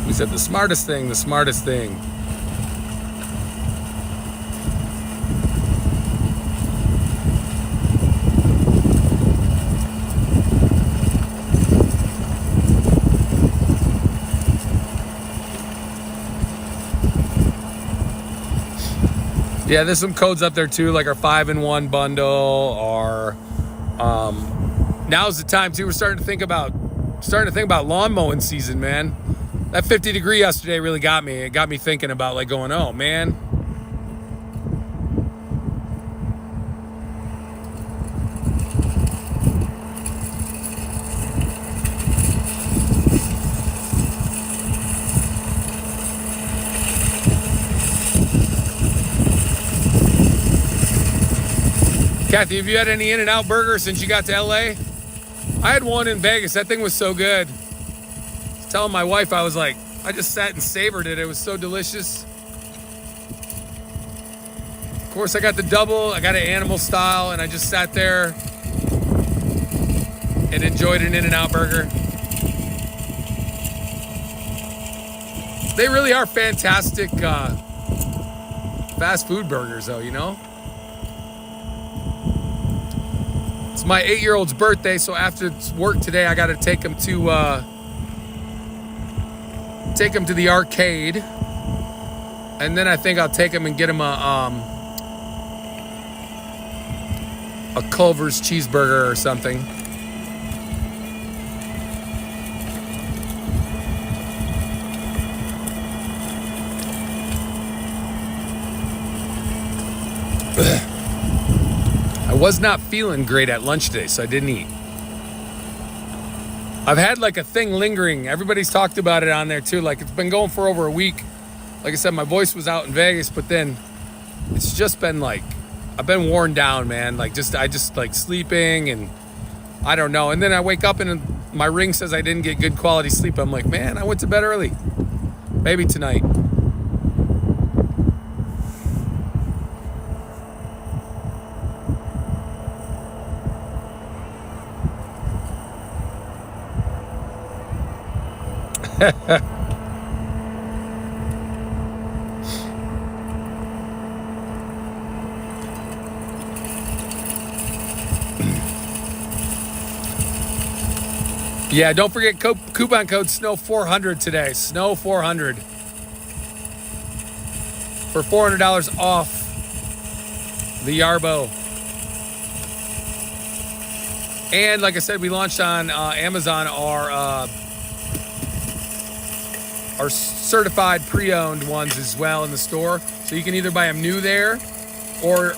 We said the smartest thing, the smartest thing. Yeah, there's some codes up there too, like our 5-in-1 bundle, or now's the time too. We're starting to think about lawn mowing season, man. That 50 degree yesterday really got me. It got me thinking about like going, oh man. Kathy, have you had any In-N-Out burger since you got to LA? I had one in Vegas. That thing was so good. I was telling my wife, I was like, I just sat and savored it. It was so delicious. course, I got the double. I got it animal style, and I just sat there and enjoyed an In-N-Out burger. They really are fantastic fast food burgers, though, you know? It's my 8-year-old's birthday, so after work today, I got to take him to the arcade, and then I think I'll take him and get him a Culver's cheeseburger or something. I was not feeling great at lunch today, so I didn't eat. I've had like a thing lingering. Everybody's talked about it on there too. Like it's been going for over a week. Like I said, my voice was out in Vegas, but then it's just been like, I've been worn down, man. Like I just like sleeping and I don't know. And then I wake up and my ring says I didn't get good quality sleep. I'm like, man, I went to bed early. Maybe tonight. Yeah, don't forget coupon code SNOW400 today. SNOW400 for $400 off the Yarbo. And like I said, we launched on Amazon our certified pre-owned ones as well in the store. So you can either buy them new there or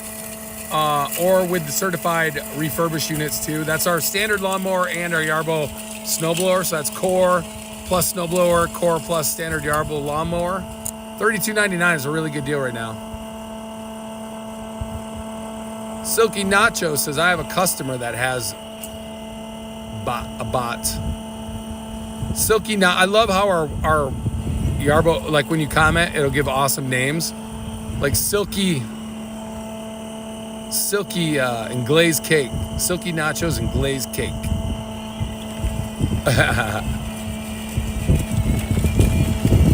with the certified refurbished units too. That's our standard lawnmower and our Yarbo snowblower. So that's core plus snowblower, core plus standard Yarbo lawnmower. $32.99 is a really good deal right now. Silky Nacho says, I have a customer that has a bot. Silky, I love how our Yarbo, like when you comment, it'll give awesome names. Like Silky and glazed cake. Silky nachos and glazed cake.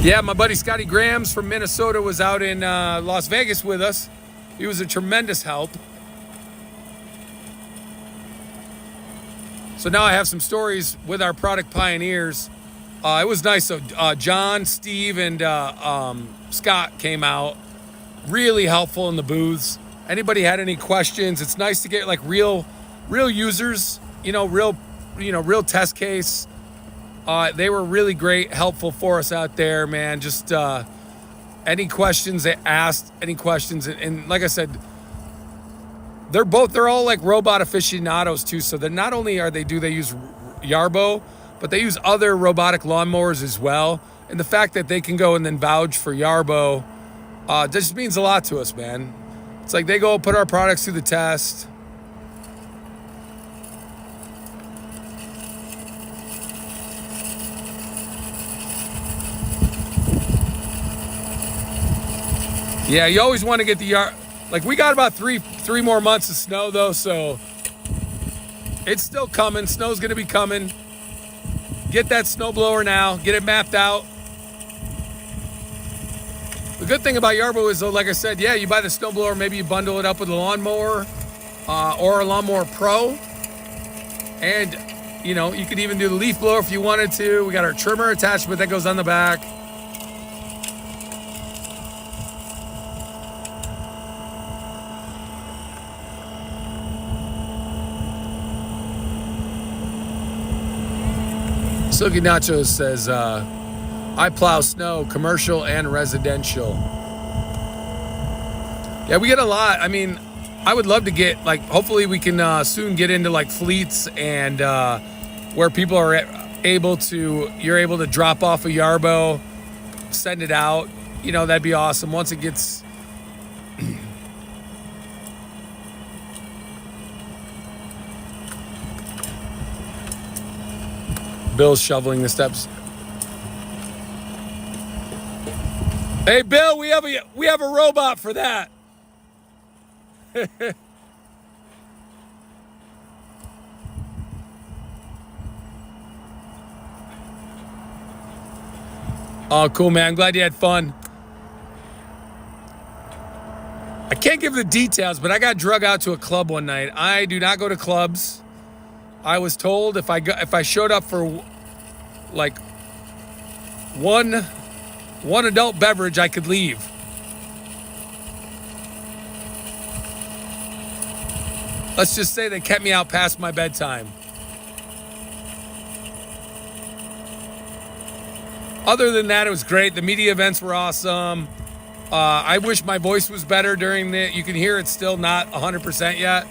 Yeah, my buddy Scotty Grams from Minnesota was out in Las Vegas with us. He was a tremendous help. So now I have some stories with our product pioneers. It was nice. So John, Steve, and Scott came out. Really helpful in the booths. Anybody had any questions? It's nice to get like real users. Real test case. They were really great, helpful for us out there, man. Just any questions they asked, any questions, and like I said, they're all like robot aficionados too. So that not only do they use Yarbo, but they use other robotic lawnmowers as well. And the fact that they can go and then vouch for Yarbo just means a lot to us, man. It's like they go put our products through the test. Yeah, you always want to get the yard. Like we got about three more months of snow though, so it's still coming. Snow's gonna be coming. Get that snowblower now. Get it mapped out. The good thing about Yarbo is, though, like I said, yeah, you buy the snowblower, maybe you bundle it up with a lawnmower or a Lawnmower Pro, and you could even do the leaf blower if you wanted to. We got our trimmer attachment that goes on the back. Silky Nachos says, I plow snow, commercial and residential. Yeah, we get a lot. I mean, I would love to get, like, hopefully we can soon get into, like, fleets and where people are you're able to drop off a Yarbo, send it out. That'd be awesome. Once it gets... Bill's shoveling the steps. Hey, Bill, we have a robot for that. Oh, cool, man. I'm glad you had fun. I can't give the details, but I got drug out to a club one night. I do not go to clubs. I was told if I showed up for like one adult beverage, I could leave. Let's just say they kept me out past my bedtime. Other than that, it was great. The media events were awesome. I wish my voice was better during you can hear it's still not 100% yet.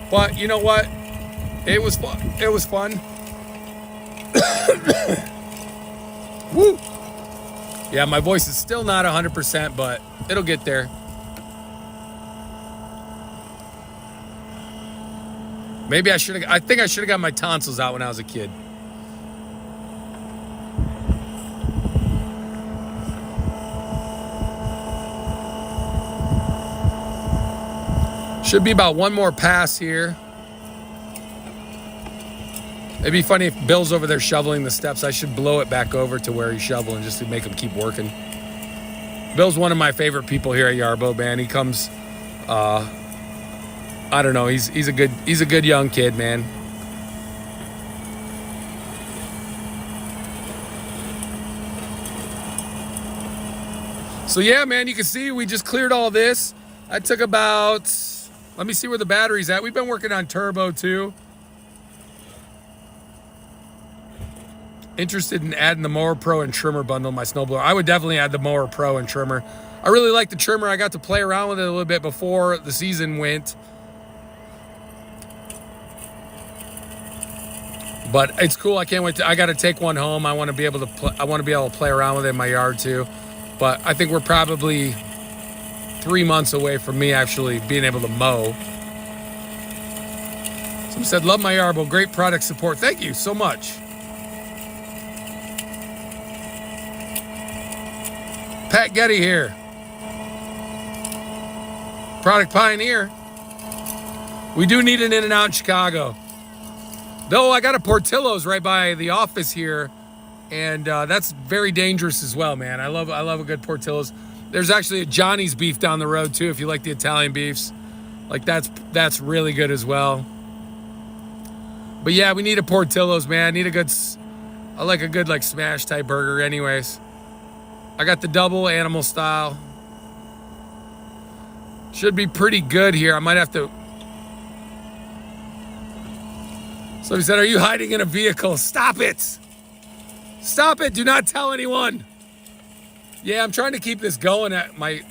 But you know what? It was fun. It was fun. Woo! Yeah, my voice is still not 100%, but it'll get there. Maybe I think I should have got my tonsils out when I was a kid. Should be about one more pass here. It'd be funny if Bill's over there shoveling the steps. I should blow it back over to where he's shoveling just to make him keep working. Bill's one of my favorite people here at Yarbo, man. He comes, I don't know. He's a good young kid, man. So yeah, man, you can see we just cleared all this. I took about, let me see where the battery's at. We've been working on turbo too. Interested in adding the Mower Pro and trimmer bundle in my snowblower. I would definitely add the Mower Pro and trimmer. I really like the trimmer. I got to play around with it a little bit before the season went. But it's cool. I can't wait I got to take one home. I want to be able to play around with it in my yard too. But I think we're probably 3 months away from me actually being able to mow. Someone said, love my Yarbo. Great product support. Thank you so much. Pat Getty here. Product Pioneer. We do need an In-N-Out in Chicago. Though I got a Portillo's right by the office here, and that's very dangerous as well, man. I love a good Portillo's. There's actually a Johnny's beef down the road too, if you like the Italian beefs. Like that's really good as well. But yeah, we need a Portillo's, man. I like a good like smash type burger anyways. I got the double animal style. Should be pretty good here. I might have to. Somebody said, are you hiding in a vehicle? Stop it. Stop it. Do not tell anyone. Yeah, I'm trying to keep this going.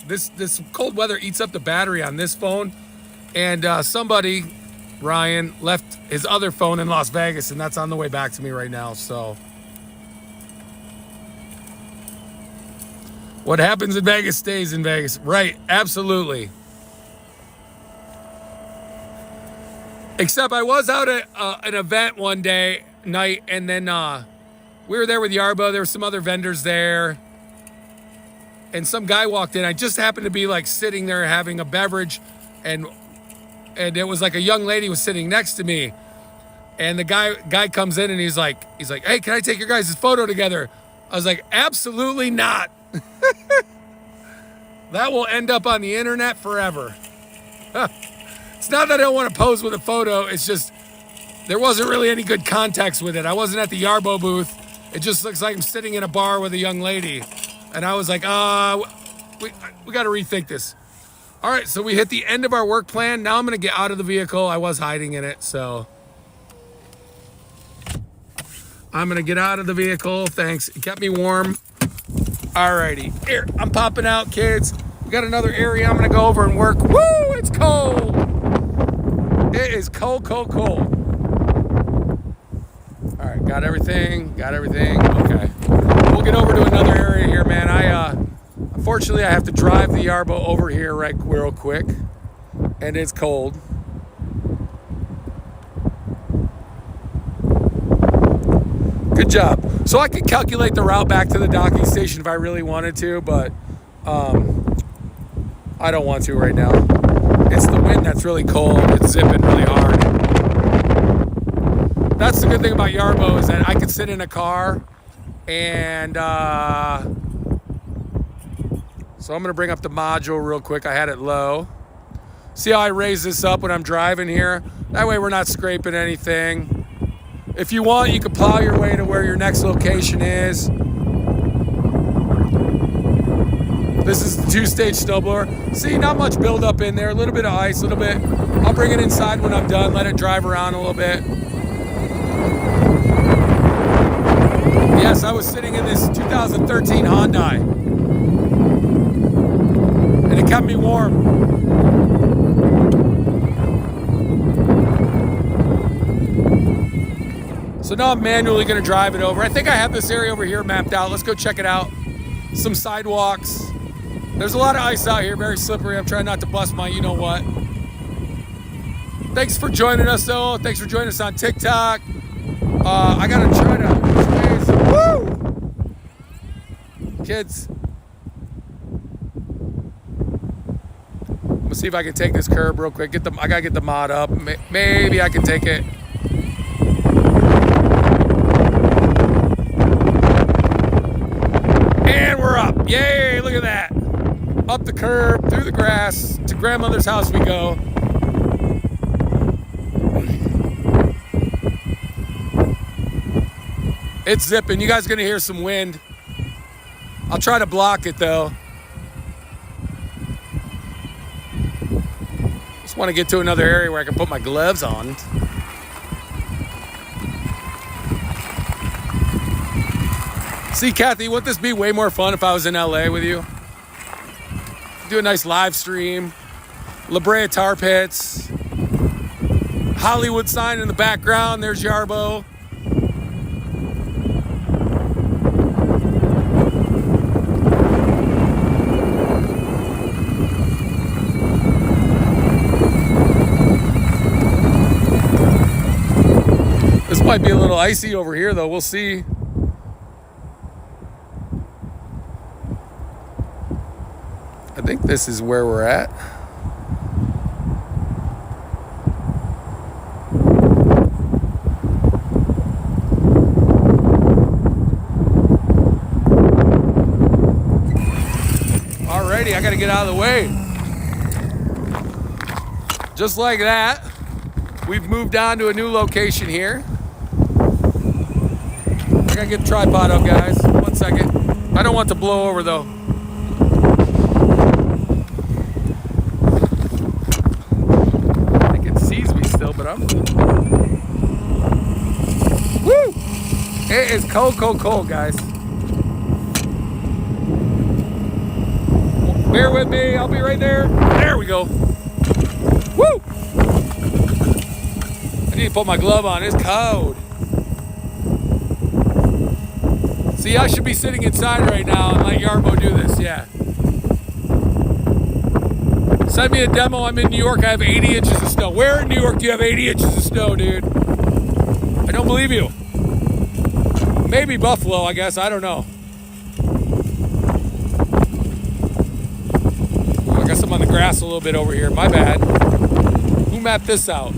This cold weather eats up the battery on this phone. And somebody, Ryan, left his other phone in Las Vegas, and that's on the way back to me right now. So what happens in Vegas stays in Vegas. Right, absolutely. Except I was out at an event one night, and then we were there with Yarbo. There were some other vendors there. And some guy walked in. I just happened to be like sitting there having a beverage, and it was like a young lady was sitting next to me. And the guy comes in and he's like, hey, can I take your guys' photo together? I was like, absolutely not. That will end up on the internet forever. It's not that I don't want to pose with a photo. It's just there wasn't really any good context with it. I wasn't at the Yarbo booth. It just looks like I'm sitting in a bar with a young lady. And I was like, we got to rethink this. All right, so we hit the end of our work plan. Now I'm going to get out of the vehicle. I was hiding in it, so I'm going to get out of the vehicle. Thanks. It kept me warm. All righty. Here, I'm popping out, kids. We got another area I'm going to go over and work. Woo, it's cold. It is cold, cold, cold. All right, got everything. Okay. We'll get over to another area here, man. Unfortunately, I have to drive the Yarbo over here real quick, and it's cold. Good job. So I could calculate the route back to the docking station if I really wanted to, but I'm I don't want to right now. It's the wind that's really cold. It's zipping really hard. That's the good thing about Yarbo is that I can sit in a car and so I'm gonna bring up the module real quick. I had it low. See how I raise this up when I'm driving here? That way we're not scraping anything. If you want, you can plow your way to where your next location is. This is the 2-stage snowblower. See, not much buildup in there. A little bit of ice, a little bit. I'll bring it inside when I'm done, let it drive around a little bit. Yes, I was sitting in this 2013 Hyundai. And it kept me warm. So now I'm manually gonna drive it over. I think I have this area over here mapped out. Let's go check it out. Some sidewalks. There's a lot of ice out here, very slippery. I'm trying not to bust my you-know-what. Thanks for joining us, though. Thanks for joining us on TikTok. I gotta try to... Woo! Kids. I'm gonna see if I can take this curb real quick. I gotta get the mod up. Maybe I can take it. And we're up. Yay, look at that. Up the curb, through the grass, to grandmother's house we go. It's zipping. You guys are gonna hear some wind. I'll try to block it though. Just want to get to another area where I can put my gloves on. See, Kathy, wouldn't this be way more fun if I was in LA with you? Do a nice live stream. La Brea Tar Pits. Hollywood sign in the background. There's Yarbo. This might be a little icy over here, though. We'll see. I think this is where we're at. Alrighty, I gotta get out of the way. Just like that, we've moved on to a new location here. I gotta get the tripod up, guys. 1 second. I don't want to blow over, though. But I'm... Woo! It is cold, cold, cold, guys. Bear with me. I'll be right there. There we go. Woo! I need to put my glove on. It's cold. See, I should be sitting inside right now and let Yarbo do this. Yeah. Send me a demo. I'm in New York. I have 80 inches of snow. Where in New York do you have 80 inches of snow, dude? I don't believe you. Maybe Buffalo, I guess. I don't know. I guess I'm on the grass a little bit over here. My bad. Who mapped this out?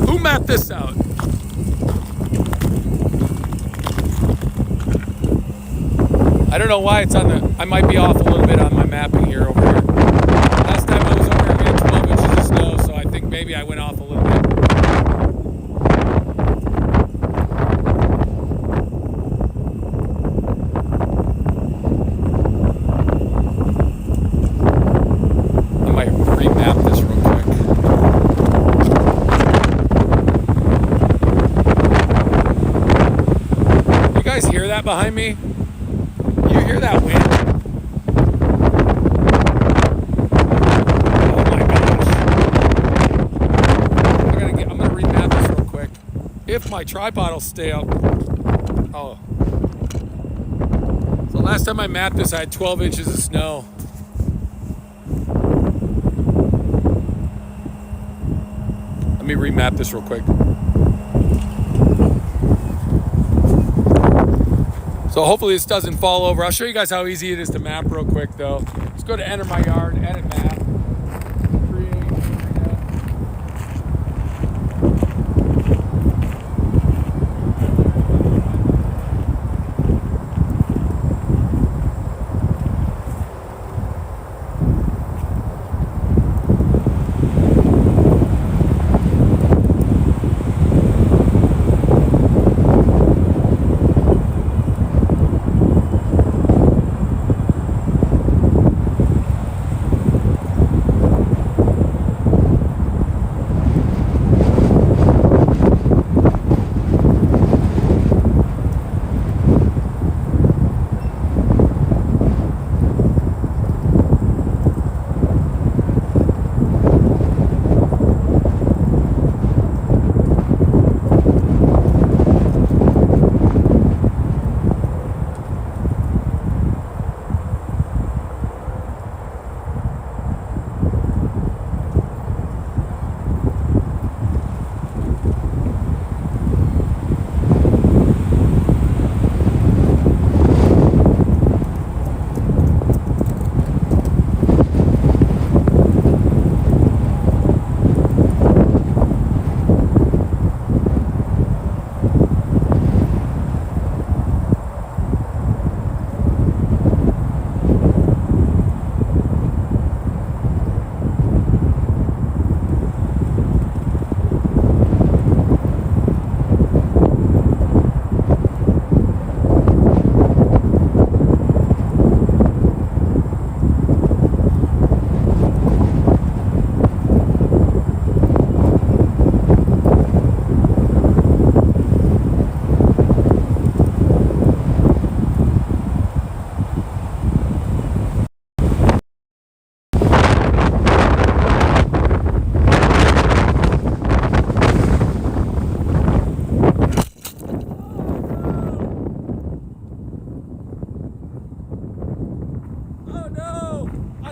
Who mapped this out? I don't know why it's on the... I might be off a little bit on my mapping here over here. Last time I was over here, we had 12 inches of snow, so I think maybe I went off a little bit. I might remap this real quick. You guys hear that behind me? You hear that wind? Oh my gosh. I'm gonna remap this real quick. If my tripod will stay up. Oh. So last time I mapped this, I had 12 inches of snow. Let me remap this real quick. So hopefully this doesn't fall over. I'll show you guys how easy it is to map real quick though. Let's go to enter my yard, edit map.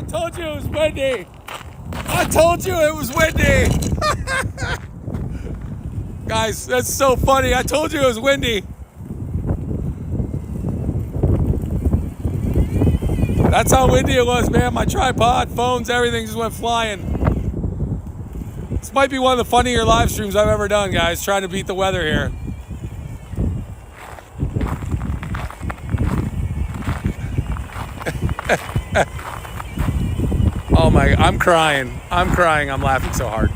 told you it was windy. I told you it was windy. Guys, that's so funny. I told you it was windy. That's how windy it was, man. My tripod, phones, everything just went flying. This might be one of the funnier live streams I've ever done, guys, trying to beat the weather here. Oh my, I'm crying. I'm laughing so hard.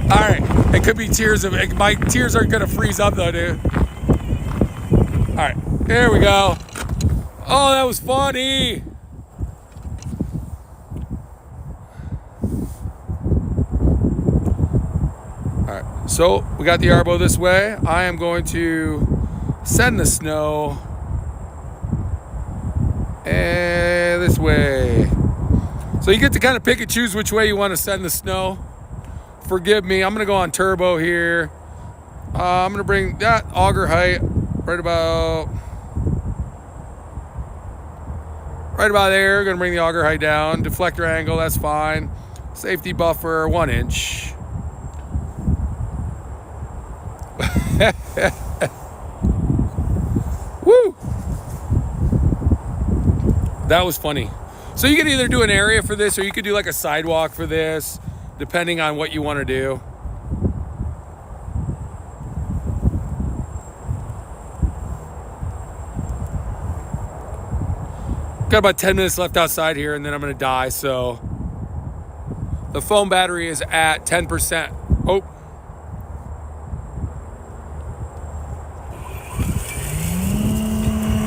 All right, it could be tears. My tears aren't gonna freeze up though, dude. All right, there we go. Oh, that was funny. All right, so we got the Yarbo this way. I am going to send the snow and this way. So you get to kind of pick and choose which way you want to send the snow. Forgive me, I'm gonna go on turbo here. I'm gonna bring that auger height right about there. Gonna bring the auger height down. Deflector angle, that's fine. Safety buffer, 1 inch. Woo! That was funny. So you could either do an area for this or you could do like a sidewalk for this, depending on what you want to do. Got about 10 minutes left outside here and then I'm going to die. So the phone battery is at 10%. Oh.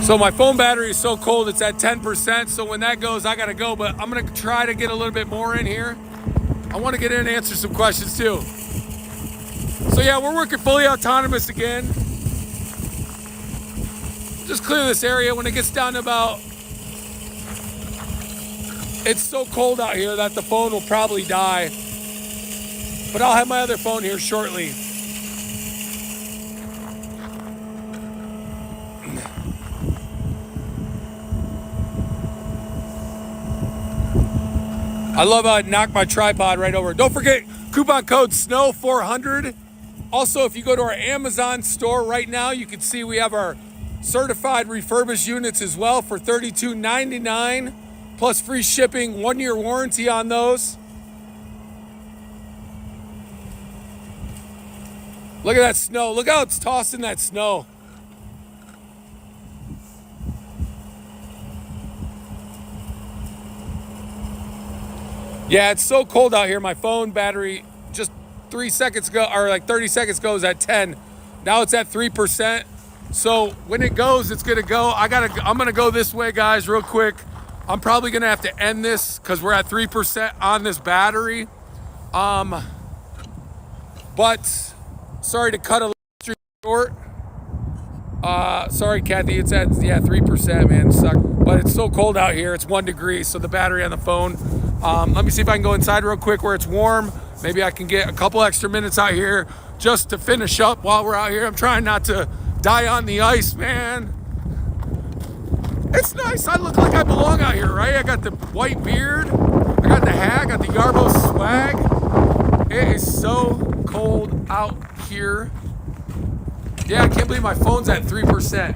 So my phone battery is so cold, it's at 10%. So when that goes, I gotta go, but I'm gonna try to get a little bit more in here. I wanna get in and answer some questions too. So yeah, we're working fully autonomous again. Just clear this area when it gets down to about, it's so cold out here that the phone will probably die. But I'll have my other phone here shortly. I love how it knocked my tripod right over. Don't forget, coupon code SNOW400. Also, if you go to our Amazon store right now, you can see we have our certified refurbished units as well for $32.99 plus free shipping, 1-year warranty on those. Look at that snow. Look how it's tossing that snow. Yeah, it's so cold out here. My phone battery just 3 seconds ago, or like 30 seconds ago, was at 10. Now it's at 3%. So when it goes, it's gonna go. I'm gonna go this way, guys, real quick. I'm probably gonna have to end this because we're at 3% on this battery. But sorry to cut a little short. Sorry, Kathy. It's at 3%, man. Suck. But it's so cold out here. It's 1 degree, so the battery on the phone. Let me see if I can go inside real quick where it's warm. Maybe I can get a couple extra minutes out here just to finish up while we're out here. I'm trying not to die on the ice, man. It's nice. I look like I belong out here, right? I got the white beard. I got the hat. I got the Yarbo swag. It is so cold out here. Yeah, I can't believe my phone's at 3%.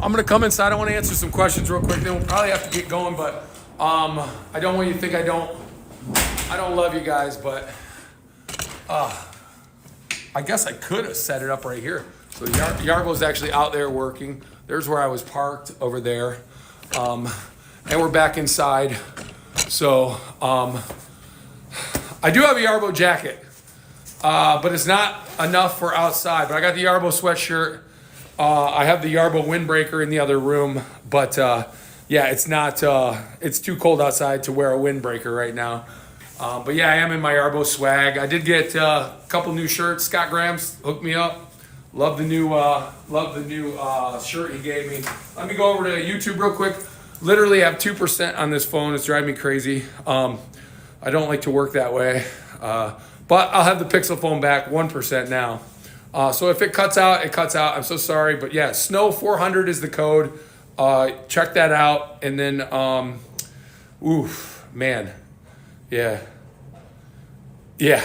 I'm gonna come inside. I want to answer some questions real quick. Then we'll probably have to get going, but I don't want you to think I don't love you guys, but I guess I could have set it up right here. So Yarbo's actually out there working. There's where I was parked over there. And we're back inside. So I do have a Yarbo jacket, but it's not enough for outside. But I got the Yarbo sweatshirt. I have the Yarbo windbreaker in the other room, but yeah, it's not, it's too cold outside to wear a windbreaker right now. But yeah, I am in my Yarbo swag. I did get a couple new shirts. Scott Graham's hooked me up. Love the new shirt he gave me. Let me go over to YouTube real quick. Literally have 2% on this phone. It's driving me crazy. I don't like to work that way. But I'll have the Pixel phone back 1% now. So if it cuts out, it cuts out. I'm so sorry. But yeah, Snow 400 is the code. Check that out. And then, oof, man. Yeah. Yeah.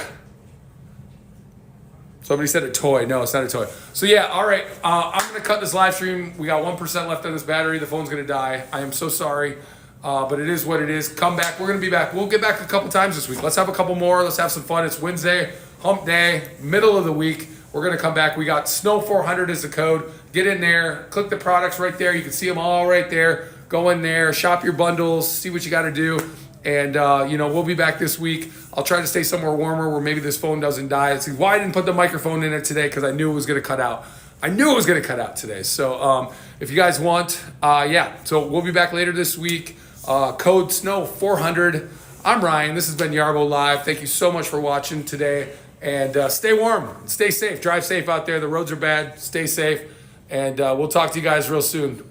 Somebody said a toy. No, it's not a toy. So yeah, all right. I'm going to cut this live stream. We got 1% left on this battery. The phone's going to die. I am so sorry. But it is what it is. Come back. We're going to be back. We'll get back a couple times this week. Let's have a couple more. Let's have some fun. It's Wednesday, hump day, middle of the week. We're going to come back. We got Snow 400 is the code. Get in there. Click the products right there. You can see them all right there. Go in there. Shop your bundles. See what you got to do. And, we'll be back this week. I'll try to stay somewhere warmer where maybe this phone doesn't die. See why I didn't put the microphone in it today, because I knew it was going to cut out. I knew it was going to cut out today. So if you guys want, so we'll be back later this week. Code Snow 400. I'm Ryan. This has been Yarbo Live. Thank you so much for watching today. And stay warm. Stay safe. Drive safe out there. The roads are bad. Stay safe. And we'll talk to you guys real soon.